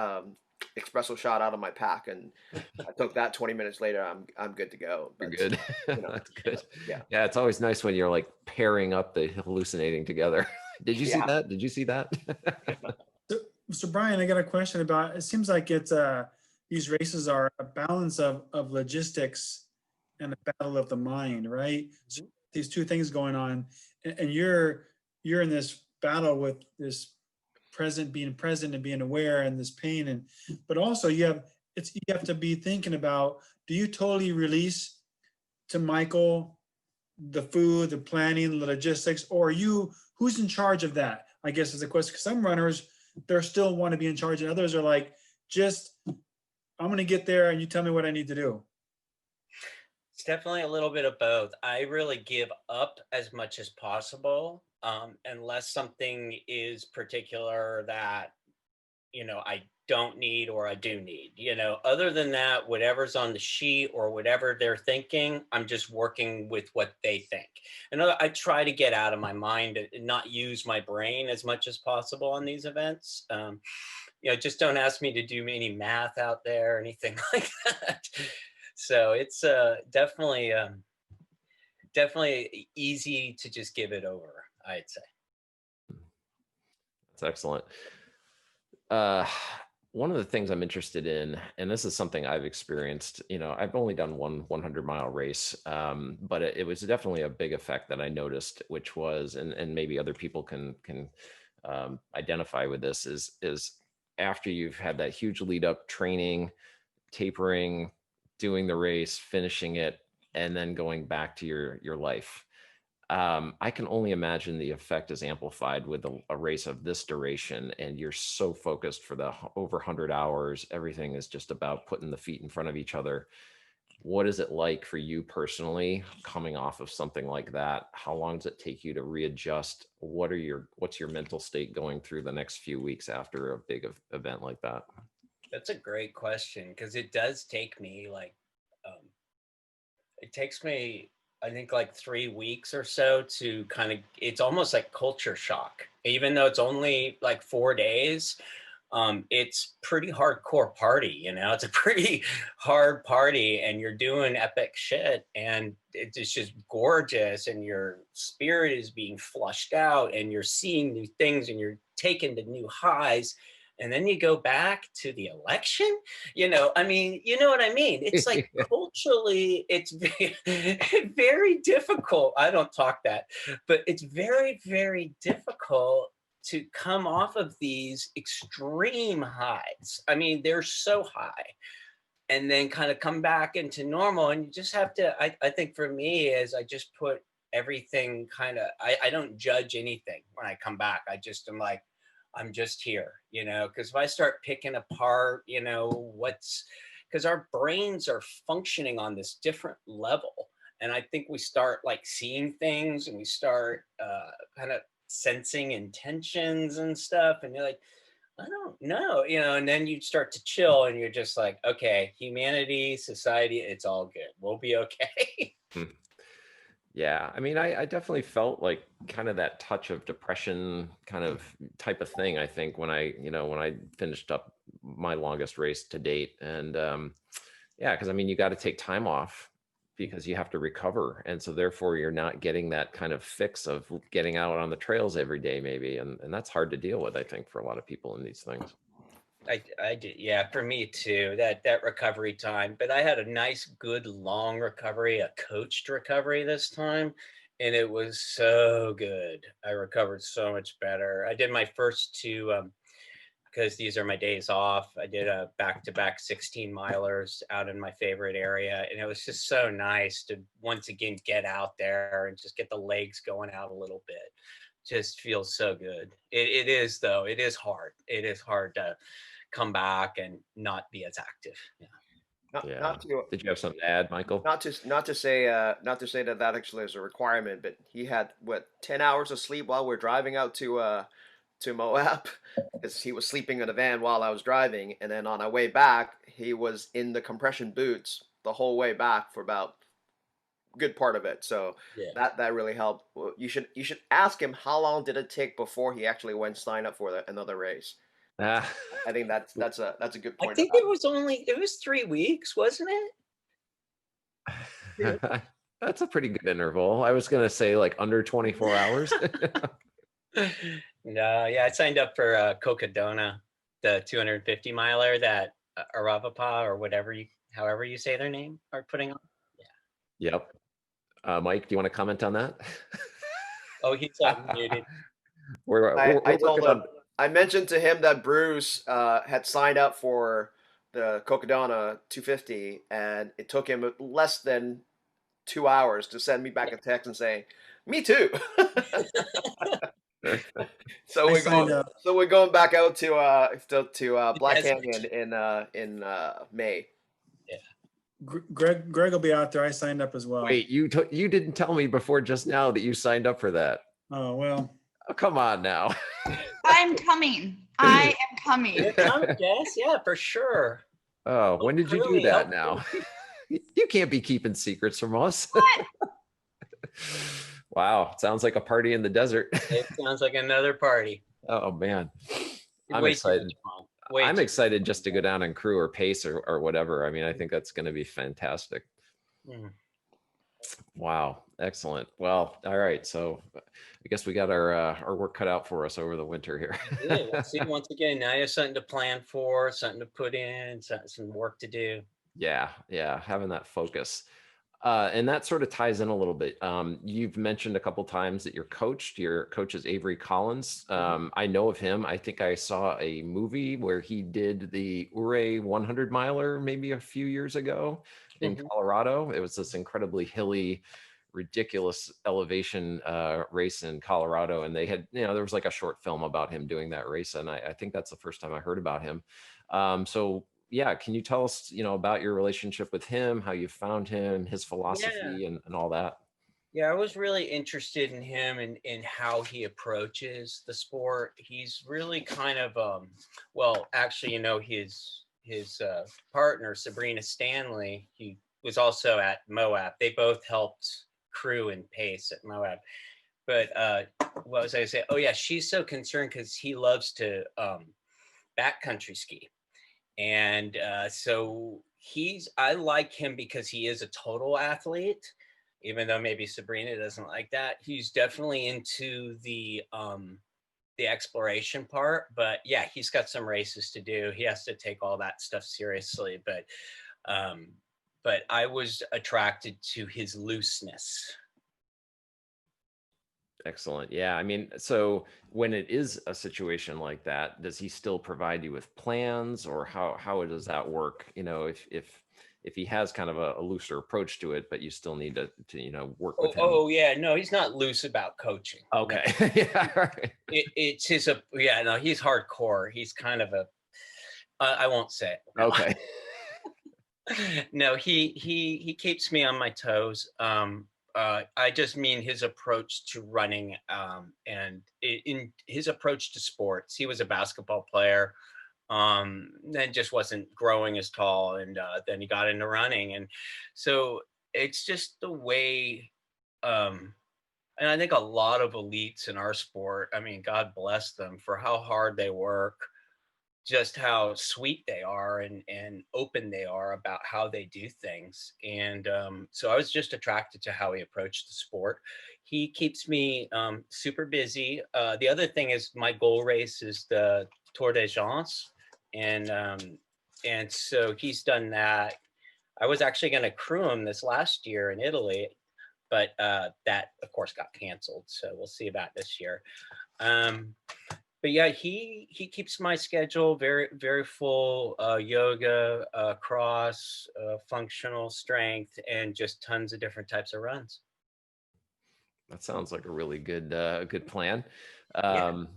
espresso shot out of my pack, and I took that 20 minutes later. I'm good to go. You're But good. you know, That's good. yeah, Yeah, it's always nice when you're like pairing up the hallucinating together. Did you see yeah. that? Did you see that? So, so Brian, I got a question about, it seems like it's these races are a balance of logistics and a battle of the mind, right? So Mhm. these two things going on, and you're in this battle with this being present and being aware and this pain, and but also you have to be thinking about, do you totally release to Michael the food, the planning, the logistics, or who's in charge of that? I guess is the question. 'Cause some runners, they still want to be in charge, and others are like, just I'm going to get there, and you tell me what I need to do. It's definitely a little bit of both. I really give up as much as possible, unless something is particular that, I don't need or I do need. Other than that, whatever's on the sheet or whatever they're thinking, I'm just working with what they think. And I try to get out of my mind and not use my brain as much as possible on these events. Just don't ask me to do any math out there or anything like that. So it's definitely easy to just give it over, I'd say. That's excellent. Uh, one of the things I'm interested in, and this is something I've experienced, I've only done one 100-mile race, but it was definitely a big effect that I noticed, which was, and maybe other people can identify with this, is after you've had that huge lead up training, tapering, doing the race, finishing it, and then going back to your life. I can only imagine the effect is amplified with a race of this duration, and you're so focused for the over 100 hours. Everything is just about putting the feet in front of each other. What is it like for you personally coming off of something like that? How long does it take you to readjust? What's your mental state going through the next few weeks after a big event like that? That's a great question because it does take me um, it takes me, I think, like 3 weeks or so to kind of, it's almost like culture shock. Even though it's only like 4 days, it's pretty hardcore party. It's a pretty hard party and you're doing epic shit and it's just gorgeous and your spirit is being flushed out and you're seeing new things and you're taking to new highs. And then you go back to the election, I mean, you know what I mean? It's like culturally, it's very, very difficult. I don't talk that, but it's very, very difficult to come off of these extreme highs. I mean, they're so high and then kind of come back into normal. And you just have to, I think for me is I just put everything I don't judge anything when I come back. I just am like, I'm just here, because if I start picking apart, because our brains are functioning on this different level. And I think we start like seeing things and we start kind of sensing intentions and stuff. And you're like, I don't know, and then you start to chill and you're just like, okay, humanity, society, it's all good. We'll be okay. Yeah, I mean, I definitely felt like kind of that touch of depression kind of type of thing, I think, when I finished up my longest race to date. And yeah, because I mean, you got to take time off because you have to recover. And so therefore you're not getting that kind of fix of getting out on the trails every day, maybe. And that's hard to deal with, I think, for a lot of people in these things. I did, yeah, for me too, that recovery time. But I had a nice, good, long recovery, a coached recovery this time. And it was so good. I recovered so much better. I did my first two because these are my days off. I did a back-to-back 16 milers out in my favorite area. And it was just so nice to once again get out there and just get the legs going out a little bit. Just feels so good. It is, though. It is hard. It is hard to come back and not be as active. Yeah. Not to Did you have something to add, Michael? not to say that actually is a requirement, but he had what 10 hours of sleep while we're driving out to Moab, because he was sleeping in a van while I was driving, and then on our way back he was in the compression boots the whole way back for about a good part of it. So Yeah. that really helped. You should ask him how long did it take before he actually went sign up for another race. Ah, I think that's a good I point. think it was 3 weeks, wasn't it? that's a pretty good interval. I was going to say like under 24 hours. No, yeah, I signed up for Cocodona, the 250 miler that Aravapa or however you say their name, are putting on. Yep. Mike, do you want to comment on that? Oh, he's muted. We're I told working him, I mentioned to him that Bruce had signed up for the Cocodona 250, and it took him less than 2 hours to send me back a text and say, "Me too." So we're going back out to Black Canyon in May. Yeah. Greg will be out there. I signed up as well. Wait, you didn't tell me before just now that you signed up for that. Oh, well. Oh, come on now. I'm coming. I am coming. Yes, yeah, for sure. Oh, when did you do Really that helpful. now? You can't be keeping secrets from us. What? Wow, sounds like a party in the desert. It sounds like another party. Oh man, I'm Way too excited. much fun. Way I'm too excited much just to go down and crew or pace or whatever. I mean, I think that's going to be fantastic. fun. Wow, excellent. Well, all right. So I guess we got our work cut out for us over the winter here. Yeah, well, see, once again, now you have something to plan for, something to put in, some work to do. Yeah, having that focus. And that sort of ties in a little bit. You've mentioned a couple times that your coach is Avery Collins. I know of him. I think I saw a movie where he did the Ouray 100 miler maybe a few years ago in Colorado. It was this incredibly hilly, ridiculous elevation race in Colorado. And they had, there was like a short film about him doing that race. And I think that's the first time I heard about him. So yeah, can you tell us, about your relationship with him, how you found him, his philosophy and all that? Yeah, I was really interested in him and in how he approaches the sport. He's really kind of, well, actually, his partner, Sabrina Stanley, he was also at Moab. They both helped crew and pace at Moab. But what was I going to say? Oh, yeah, she's so concerned because he loves to backcountry ski. And so I like him because he is a total athlete, even though maybe Sabrina doesn't like that. He's definitely into the exploration part, but yeah, he's got some races to do. He has to take all that stuff seriously, but I was attracted to his looseness. Excellent. Yeah. I mean, so when it is a situation like that, does he still provide you with plans, or how does that work? If he has kind of a looser approach to it, but you still need to work with him. Oh yeah, no, he's not loose about coaching. Okay. No. Yeah. Right. It's his no, he's hardcore. He's kind of I won't say it. No. Okay. No, he keeps me on my toes. I just mean his approach to running and in his approach to sports. He was a basketball player, then just wasn't growing as tall, and then he got into running, and so it's just the way. And I think a lot of elites in our sport, I mean, God bless them for how hard they work, just how sweet they are and open they are about how they do things. And so I was just attracted to how he approached the sport. He keeps me super busy. The other thing is my goal race is the Tour de France. And so he's done that. I was actually going to crew him this last year in Italy, but that of course got canceled. So we'll see about this year. but yeah, he keeps my schedule very very full. Yoga, cross, functional strength, and just tons of different types of runs. That sounds like a really good plan. Yeah. Um,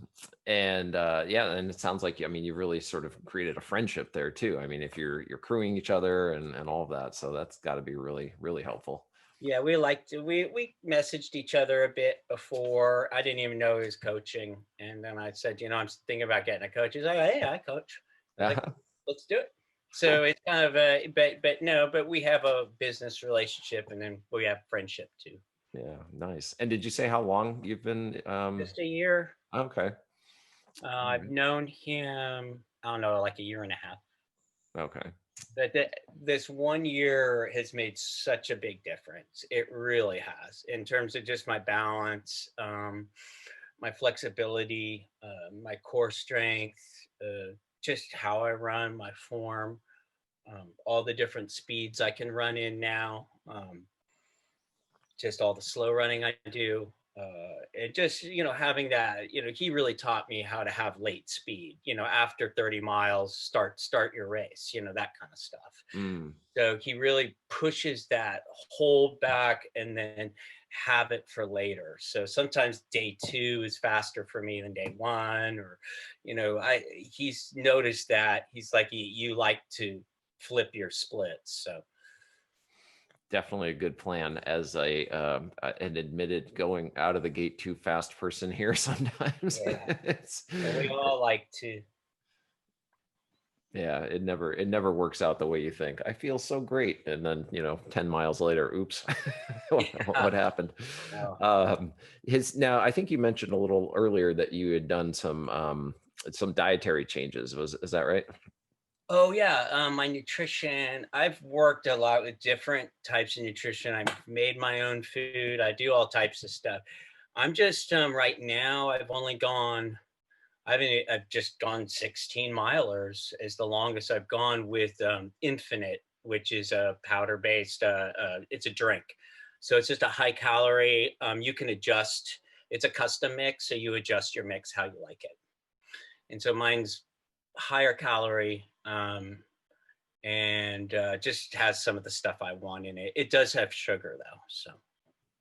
and yeah, and it sounds like, I mean, you really sort of created a friendship there too. I mean, if you're crewing each other and all of that, so that's got to be really really helpful. Yeah, we liked to we messaged each other a bit before. I didn't even know he was coaching, and then I said, I'm thinking about getting a coach. He's like, hey, I coach. I was like, Uh-huh. let's do it. So it's kind of a but no, but we have a business relationship, and then we have friendship too. Yeah, nice. And did you say how long you've been? Just a year. Okay. All I've right. known him, I don't know, like a year and a half. Okay. But this 1 year has made such a big difference. It really has, in terms of just my balance, my flexibility, my core strength, just how I run, my form, all the different speeds I can run in now, just all the slow running I do. And just, having that, he really taught me how to have late speed, after 30 miles, start your race, that kind of stuff. Mm, So he really pushes that hold back and then have it for later. So sometimes day 2 is faster for me than day 1, or, he's noticed that. He's like, you like to flip your splits. So definitely a good plan as an admitted going out of the gate too fast person here sometimes. yeah, It's and we all like to. yeah, it never works out the way you think. I feel so great. And then, 10 miles later, oops, Yeah, what happened? no. Now I think you mentioned a little earlier that you had done some dietary changes. Is that right? Oh yeah, my nutrition. I've worked a lot with different types of nutrition. I've made my own food. I do all types of stuff. I'm just right now. I've just gone 16 milers is the longest I've gone with Infinite, which is a powder based. It's a drink, so it's just a high calorie. You can adjust. It's a custom mix, so you adjust your mix how you like it. And so mine's higher calorie, and just has some of the stuff I want in it. It does have sugar though, so.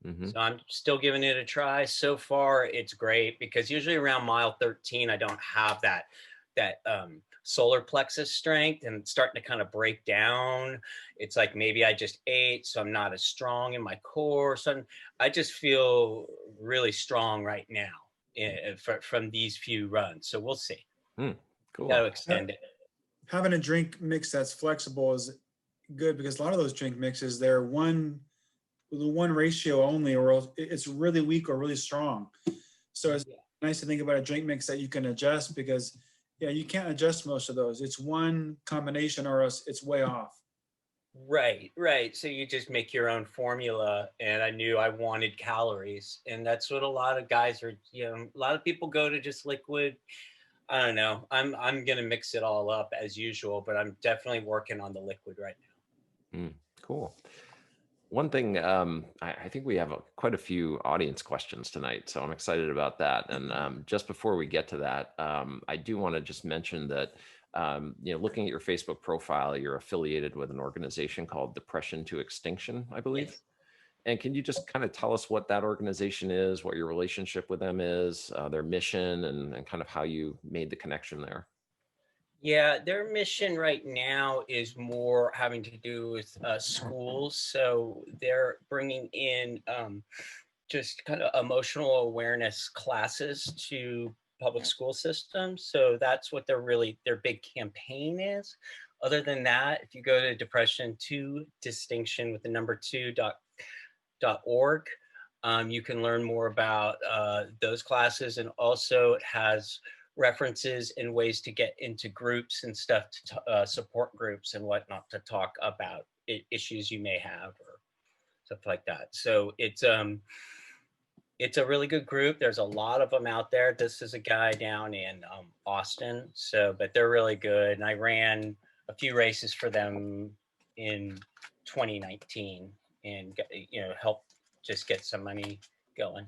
Hmm. So I'm still giving it a try. So far, it's great, because usually around mile 13, I don't have that solar plexus strength, and it's starting to kind of break down. It's like maybe I just ate, so I'm not as strong in my core. So I just feel really strong right now, from these few runs. So we'll see. Mm, Got to cool. extend it. Having a drink mix that's flexible is good, because a lot of those drink mixes, they're the one ratio only, or it's really weak or really strong. So it's Yeah. nice to think about a drink mix that you can adjust, because yeah, you can't adjust most of those. It's one combination or else it's way off. Right, right. So you just make your own formula, and I knew I wanted calories, and that's what a lot of guys are. A lot of people go to just liquid. I don't know. I'm gonna mix it all up as usual, but I'm definitely working on the liquid right Mm, cool. One thing, I think we have quite a few audience questions tonight, so I'm excited about that. And just before we get to that, I do want to just mention that, looking at your Facebook profile, you're affiliated with an organization called Depression to Extinction, I now. believe. Yes. And can you just kind of tell us what that organization is, what your relationship with them is, their mission, and kind of how you made the connection there? Yeah, their mission right now is more having to do with schools. So they're bringing in just kind of emotional awareness classes to public school systems. So that's what their big campaign is. Other than that, if you go to depression to distinction with the number 2.org, you can learn more about those classes. And also it has references and ways to get into groups and stuff, to support groups and whatnot, to talk about issues you may have or stuff like that. So it's a really good group. There's a lot of them out there. This is a guy down in Austin. So, but they're really good. And I ran a few races for them in 2019, and helped just get some money going.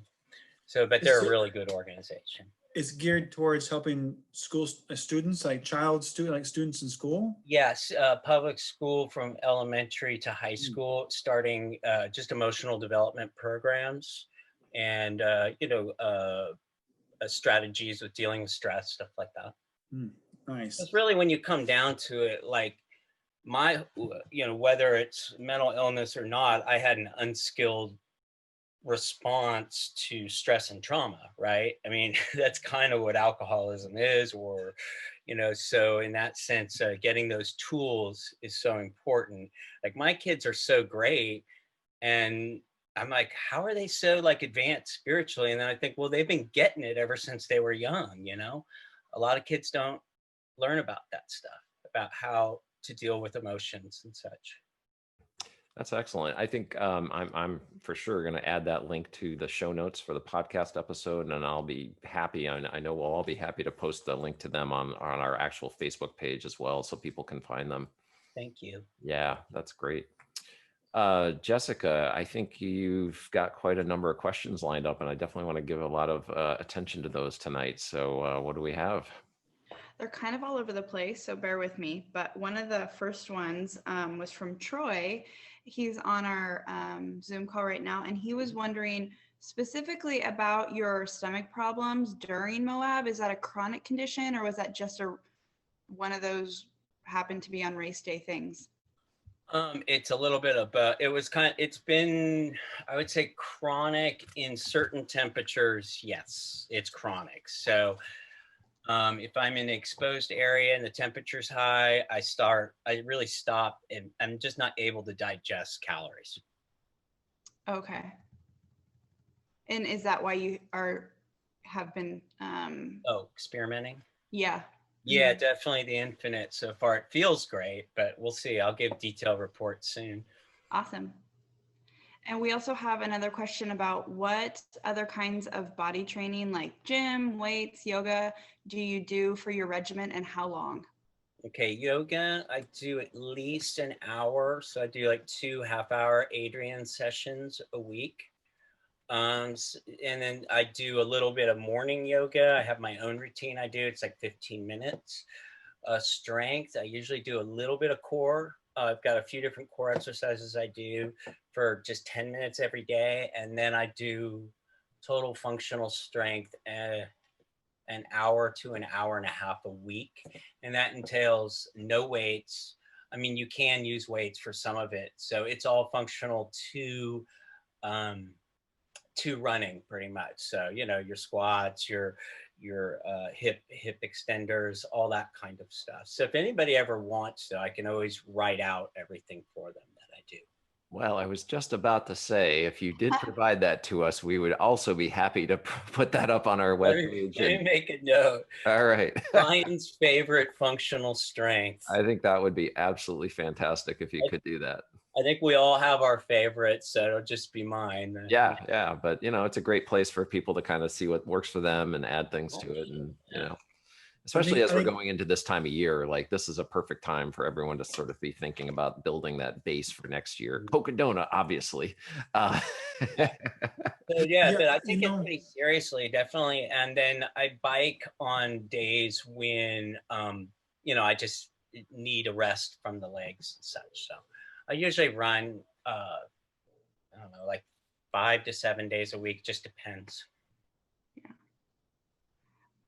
So, but Is they're a there, really good organization. it's geared towards helping students, like students in school. Yes, public school from elementary to high school, starting just emotional development programs and, strategies with dealing with stress, stuff like that. Nice. It's really, when you come down to it, like whether it's mental illness or not, I had an unskilled response to stress and trauma, right? I mean, that's kind of what alcoholism is, or, so in that sense, getting those tools is so important. Like, my kids are so great, and I'm like, how are they so like advanced spiritually? And then I think, well, they've been getting it ever since they were young. A lot of kids don't learn about that stuff, about how to deal with emotions and such. That's excellent. I think I'm for sure going to add that link to the show notes for the podcast episode, and I'll be happy. I know we'll all be happy to post the link to them on our actual Facebook page as well, so people can find them. Thank you. Yeah, that's great. Jessica, I think you've got quite a number of questions lined up, and I definitely want to give a lot of attention to those tonight. So what do we have? They're kind of all over the place, so bear with me. But one of the first ones was from Troy. He's on our Zoom call right now, and he was wondering specifically about your stomach problems during Moab. Is that a chronic condition, or was that just one of those happened to be on race day things? It's a little bit of it's been, I would say, chronic in certain temperatures. Yes, it's chronic. So if I'm in an exposed area and the temperature's high, I really stop, and I'm just not able to digest calories. Okay. And is that why you have been experimenting? Yeah. Yeah, definitely the infinite so far. It feels great, but we'll see. I'll give detailed reports soon. Awesome. And we also have another question about what other kinds of body training, like gym, weights, yoga, do you do for your regimen, and how long? Okay, yoga, I do at least an hour. So I do like 2 half-hour Adrian sessions a week. And then I do a little bit of morning yoga. I have my own routine I do. It's like 15 minutes. Strength, I usually do a little bit of core. I've got a few different core exercises I do for just 10 minutes every day. And then I do total functional strength an hour to an hour and a half a week. And that entails no weights. I mean, you can use weights for some of it. So it's all functional to running pretty much. So, your squats, your hip extenders, all that kind of stuff. So if anybody ever wants to, I can always write out everything for them that I do. Well, I was just about to say, if you did provide that to us, we would also be happy to put that up on our webpage. Let me make a note. All right. Ryan's favorite functional strength. I think that would be absolutely fantastic if you could do that. I think we all have our favorites, so it'll just be mine. Yeah. But, it's a great place for people to kind of see what works for them and add things to it. And, especially as we're going into this time of year, like this is a perfect time for everyone to sort of be thinking about building that base for next year. Cocodona, obviously. But I take it pretty seriously, definitely. And then I bike on days when, I just need a rest from the legs and such. So I usually run, I don't know, like 5 to 7 days a week, just depends. Yeah.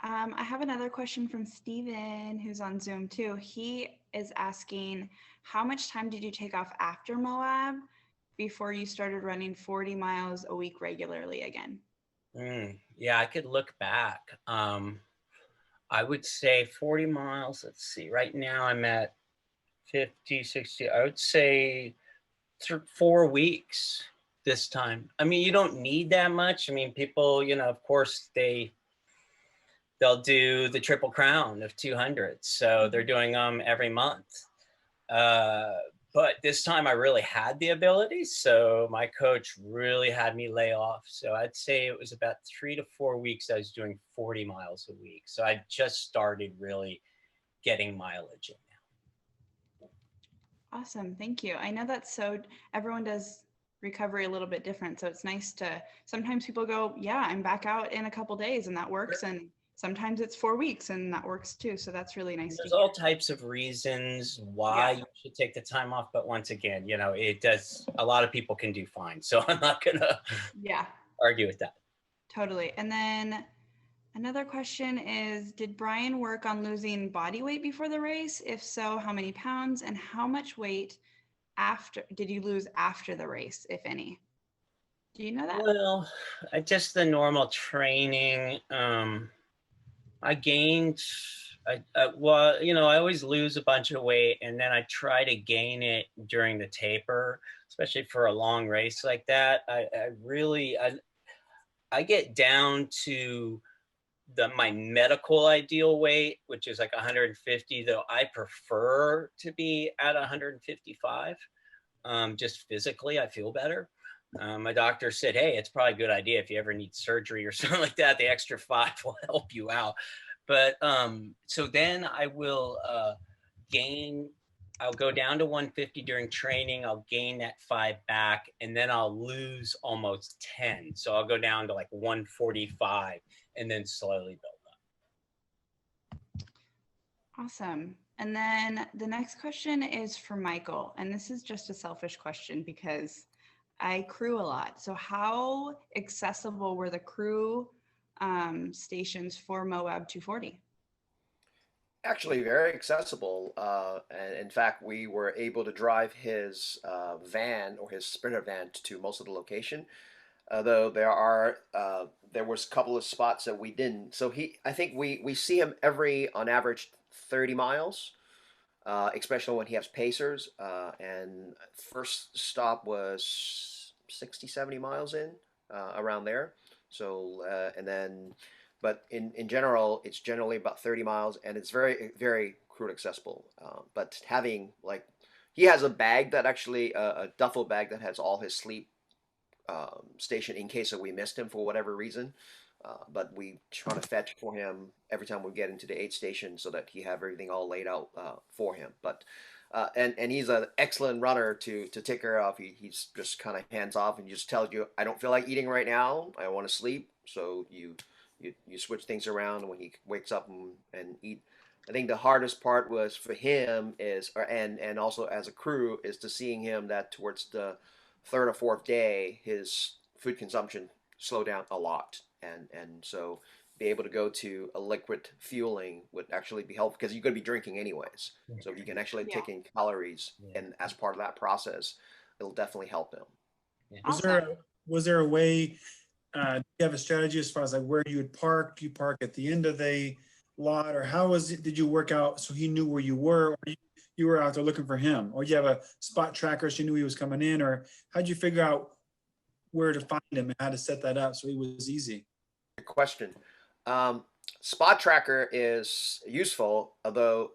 I have another question from Steven, who's on Zoom too. He is asking, how much time did you take off after Moab before you started running 40 miles a week regularly again? Yeah, I could look back. I would say 40 miles. Let's see. Right now I'm at 50, 60. I would say 4 weeks this time. I mean, you don't need that much. I mean, people, of course, they'll do the Triple Crown of 200. So they're doing them every month. But this time I really had the ability. So my coach really had me lay off. So I'd say it was about 3 to 4 weeks I was doing 40 miles a week. So I just started really getting mileage in now. Awesome. Thank you. I know that's everyone does recovery a little bit different. So it's nice to, sometimes people go, yeah, I'm back out in a couple days, and that works. And sometimes it's 4 weeks, and that works too. So that's really nice to There's hear. all types of reasons why you should take the time off, but once again, it does. A lot of people can do fine, so I'm not gonna Yeah, argue with that. totally. And then another question is, did Bryan work on losing body weight before the race? If so, how many pounds, and how much weight did you lose after the race, if any? Do you know that? Well, just the normal training. I gained. I always lose a bunch of weight, and then I try to gain it during the taper, especially for a long race like that. I get down to my medical ideal weight, which is like 150, though I prefer to be at 155. Just physically, I feel better. My doctor said, hey, it's probably a good idea if you ever need surgery or something like that, the extra 5 will help you out. But so then I will I'll go down to 150 during training. I'll gain that 5 back, and then I'll lose almost 10. So I'll go down to like 145 and then slowly build up. Awesome. And then the next question is for Michael. And this is just a selfish question because I crew a lot. So how accessible were the crew stations for Moab 240? Actually, very accessible. And in fact, we were able to drive his van or his Sprinter van to most of the location. Though there was a couple of spots that we didn't. So I think we see him on average 30 miles, especially when he has pacers. And first stop was 60, 70 miles in, around there. So, but in general, it's generally about 30 miles, and it's very, very crude accessible. But he has a bag that actually, a duffel bag that has all his sleep station in case that we missed him for whatever reason. But we try to fetch for him every time we get into the aid station so that he have everything all laid out for him. But and he's an excellent runner to take care of. He's just kind of hands off and just tells you, I don't feel like eating right now. I want to sleep. So you switch things around when he wakes up and eat. I think the hardest part was for him and also as a crew is to seeing him that towards the third or fourth day his food consumption slowed down a lot, and so be able to go to a liquid fueling would actually be helpful because you're going to be drinking anyways. So if you can actually take in calories and as part of that process, it'll definitely help him. Awesome. Was there a way? Do you have a strategy as far as like where you would park? Do you park at the end of the lot, or how was it? Did you work out so he knew where you were, or you were out there looking for him, or you have a spot tracker so you knew he was coming in, or how'd you figure out where to find him and how to set that up so it was easy? Good question. Spot tracker is useful, although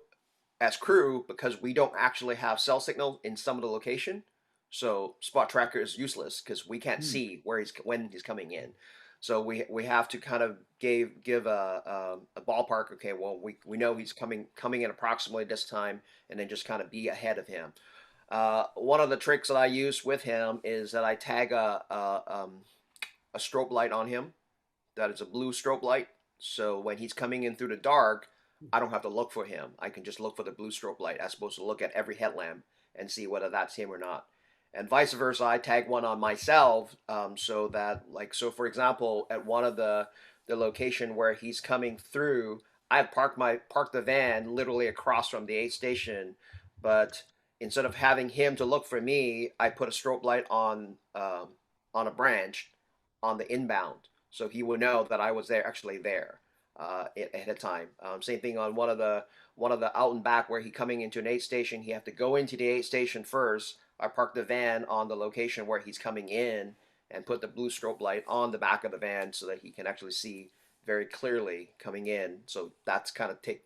as crew, because we don't actually have cell signal in some of the location, so spot tracker is useless because we can't see when he's coming in. So we have to kind of give a ballpark. Okay, well we know he's coming in approximately this time, and then just kind of be ahead of him. One of the tricks that I use with him is that I tag a strobe light on him. That is a blue strobe light. So when he's coming in through the dark, I don't have to look for him. I can just look for the blue strobe light as opposed to look at every headlamp and see whether that's him or not. And vice versa, I tag one on myself, so that, so for example, at one of the location where he's coming through, I have parked the van literally across from the aid station, but instead of having him to look for me, I put a strobe light on a branch on the inbound, so he would know that I was actually there ahead of time. Same thing on one of the out and back where he coming into an aid station, he have to go into the aid station first. I park the van on the location where he's coming in and put the blue strobe light on the back of the van so that he can actually see very clearly coming in. So that's kind of take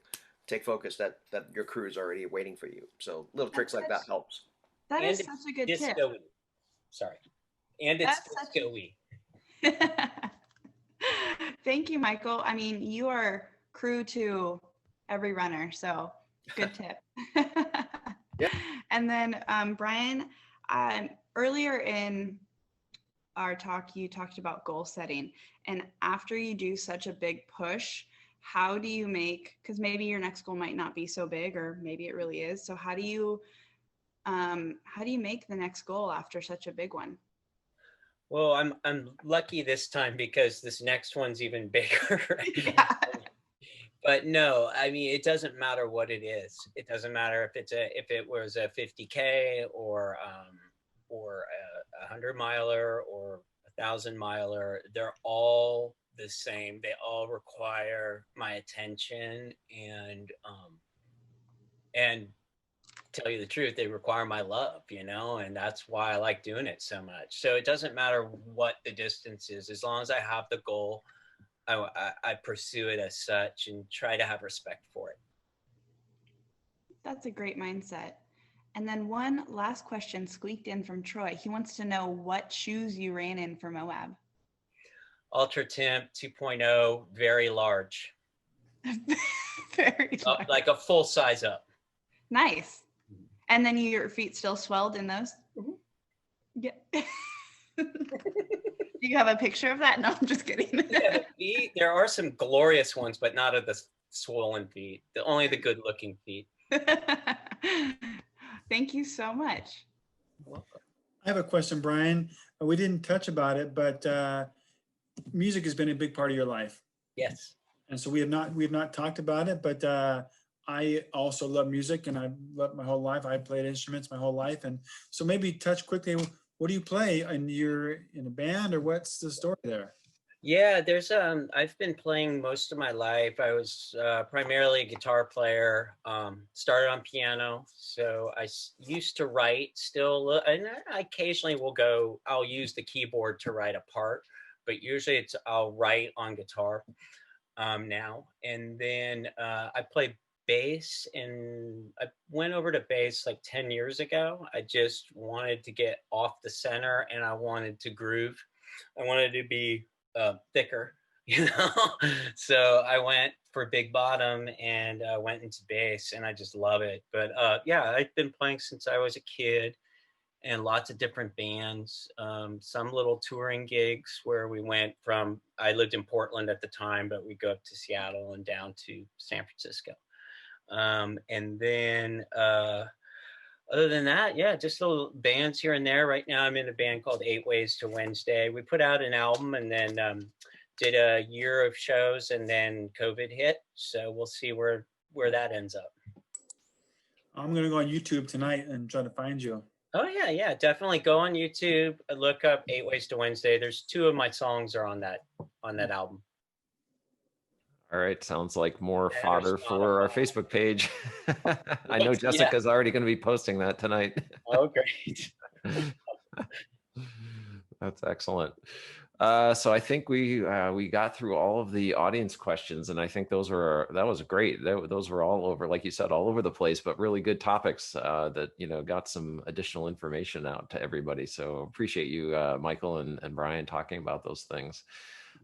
focus that your crew is already waiting for you. So little tricks like that helps. That is such a good tip. Sorry. And it's disco-y. Thank you, Michael. I mean, you are crew to every runner, so good tip. Yeah. And then Bryan, earlier in our talk, you talked about goal setting. And after you do such a big push, how do you make, because maybe your next goal might not be so big, or maybe it really is. So how do you make the next goal after such a big one? Well, I'm lucky this time because this next one's even bigger. Yeah. But no, I mean, it doesn't matter what it is. It doesn't matter if it was a 50K or a 100 miler or 1,000 miler. They're all the same. They all require my attention, and tell you the truth, they require my love, and that's why I like doing it so much. So it doesn't matter what the distance is, as long as I have the goal. I pursue it as such and try to have respect for it. That's a great mindset. And then one last question squeaked in from Troy. He wants to know what shoes you ran in for Moab. Ultra Temp 2.0, very large. Very large. Like a full size up. Nice. And then your feet still swelled in those? Mm-hmm. Yeah. Do you have a picture of that? No, I'm just kidding. Yeah, the feet, there are some glorious ones, but not of the swollen feet. Only the good looking feet. Thank you so much. I have a question, Bryan. We didn't touch about it, but music has been a big part of your life. Yes. And so we have not talked about it, but I also love music, and I've loved my whole life. I played instruments my whole life. And so maybe touch quickly, what do you play? And you're in a band, or what's the story there? Yeah, I've been playing most of my life. I was primarily a guitar player, started on piano. So I used to write still, and I occasionally I'll use the keyboard to write a part, but usually I'll write on guitar now. And then I play bass, and I went over to bass like 10 years ago. I just wanted to get off the center, and I wanted to groove. I wanted to be thicker, so I went for big bottom and went into bass, and I just love it. But yeah, I've been playing since I was a kid, and lots of different bands, some little touring gigs where I lived in Portland at the time, but we go up to Seattle and down to San Francisco. And then other than that, yeah, just little bands here and there. Right now I'm in a band called 8 Ways to Wednesday. We put out an album and then did a year of shows, and then COVID hit. So we'll see where that ends up. I'm going to go on YouTube tonight and try to find you. Oh yeah, definitely go on YouTube, look up 8 Ways to Wednesday. There's 2 of my songs are on that album. All right, sounds like more fodder for our Facebook page. I know Jessica's already going to be posting that tonight. Oh, great. That's excellent. So I think we got through all of the audience questions, and I think that was great. Those were all over, like you said, all over the place, but really good topics that got some additional information out to everybody. So appreciate you, Michael and Bryan, talking about those things.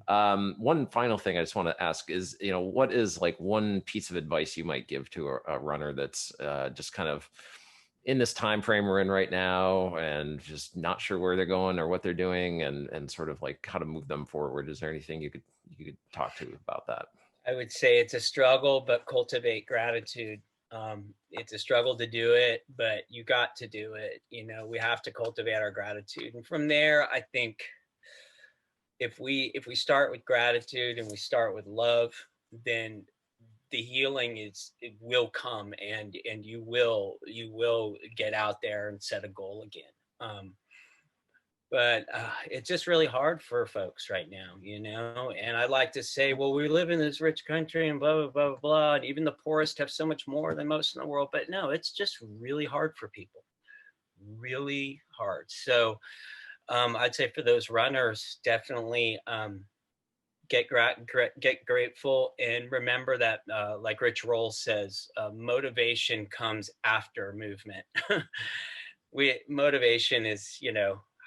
One final thing I just want to ask is, what is like one piece of advice you might give to a runner that's just kind of in this time frame we're in right now and just not sure where they're going or what they're doing, and sort of like how to move them forward? Is there anything you could talk to about that? I would say it's a struggle, but cultivate gratitude. It's a struggle to do it, but you got to do it. We have to cultivate our gratitude. And from there, I think if we start with gratitude and we start with love, then the healing it will come, and you will get out there and set a goal again. But it's just really hard for folks right now, and I like to say, well, we live in this rich country and blah, blah, blah, blah, blah, and even the poorest have so much more than most in the world. But no, it's just really hard for people, really hard. So I'd say for those runners, definitely get grateful, and remember that, like Rich Roll says, motivation comes after movement. Motivation is,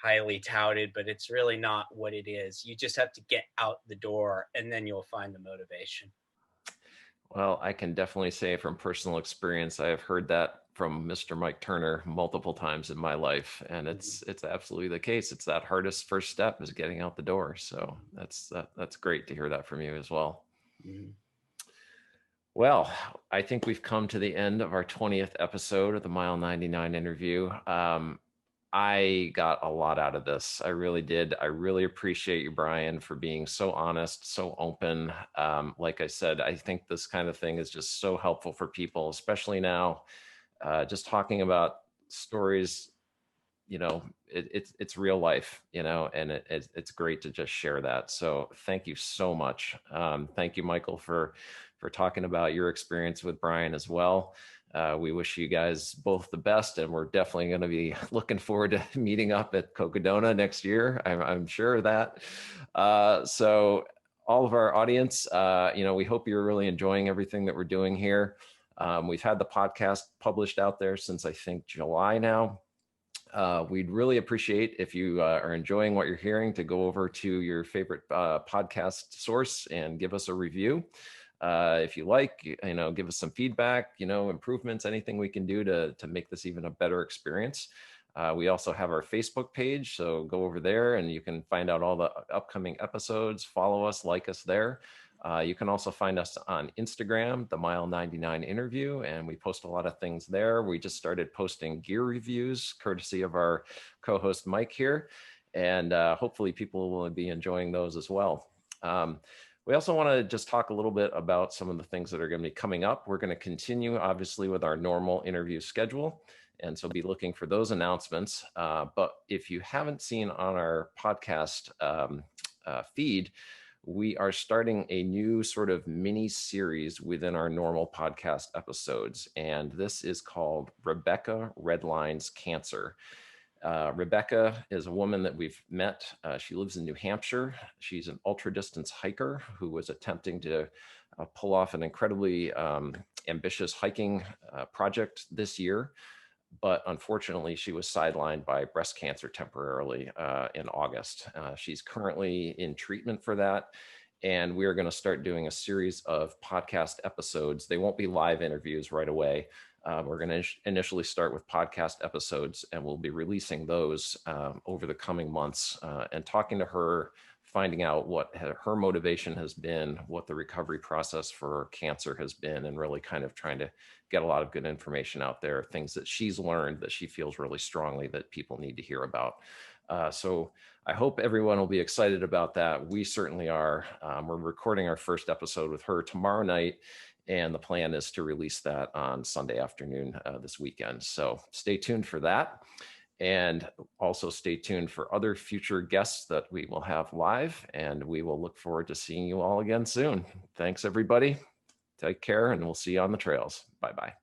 highly touted, but it's really not what it is. You just have to get out the door, and then you'll find the motivation. Well, I can definitely say from personal experience, I have heard that from Mr. Mike Turner multiple times in my life, and it's absolutely the case. It's that hardest first step is getting out the door. So that's great to hear that from you as well. Mm-hmm. Well, I think we've come to the end of our 20th episode of the Mile 99 interview. I got a lot out of this. I really did. I really appreciate you, Bryan, for being so honest, so open. Like I said, I think this kind of thing is just so helpful for people, especially now. Just talking about stories, it's real life, and it's great to just share that. So thank you so much. Thank you, Michael, for talking about your experience with Bryan as well. We wish you guys both the best, and we're definitely going to be looking forward to meeting up at Cocodona next year. I'm sure of that. So all of our audience, we hope you're really enjoying everything that we're doing here. We've had the podcast published out there since I think July now. We'd really appreciate if you are enjoying what you're hearing to go over to your favorite podcast source and give us a review. If you like, give us some feedback, improvements, anything we can do to make this even a better experience. We also have our Facebook page, so go over there and you can find out all the upcoming episodes, follow us, like us there. You can also find us on Instagram, the Mile 99 interview, and we post a lot of things there. We just started posting gear reviews, courtesy of our co-host Mike here, and hopefully people will be enjoying those as well. We also want to just talk a little bit about some of the things that are going to be coming up. We're going to continue, obviously, with our normal interview schedule, and so be looking for those announcements. But if you haven't seen on our podcast feed, we are starting a new sort of mini series within our normal podcast episodes. And this is called Rebecca Redlines Cancer. Rebecca is a woman that we've met. She lives in New Hampshire. She's an ultra distance hiker who was attempting to pull off an incredibly ambitious hiking project this year. But unfortunately, she was sidelined by breast cancer temporarily in August. She's currently in treatment for that. And we are going to start doing a series of podcast episodes. They won't be live interviews right away. We're going to initially start with podcast episodes, and we'll be releasing those over the coming months and talking to her, finding out what her motivation has been, what the recovery process for cancer has been, and really kind of trying to get a lot of good information out there, things that she's learned that she feels really strongly that people need to hear about. So I hope everyone will be excited about that. We certainly are. We're recording our first episode with her tomorrow night, and the plan is to release that on Sunday afternoon this weekend. So stay tuned for that. And also stay tuned for other future guests that we will have live, and we will look forward to seeing you all again soon. Thanks, everybody. Take care, and we'll see you on the trails. Bye-bye.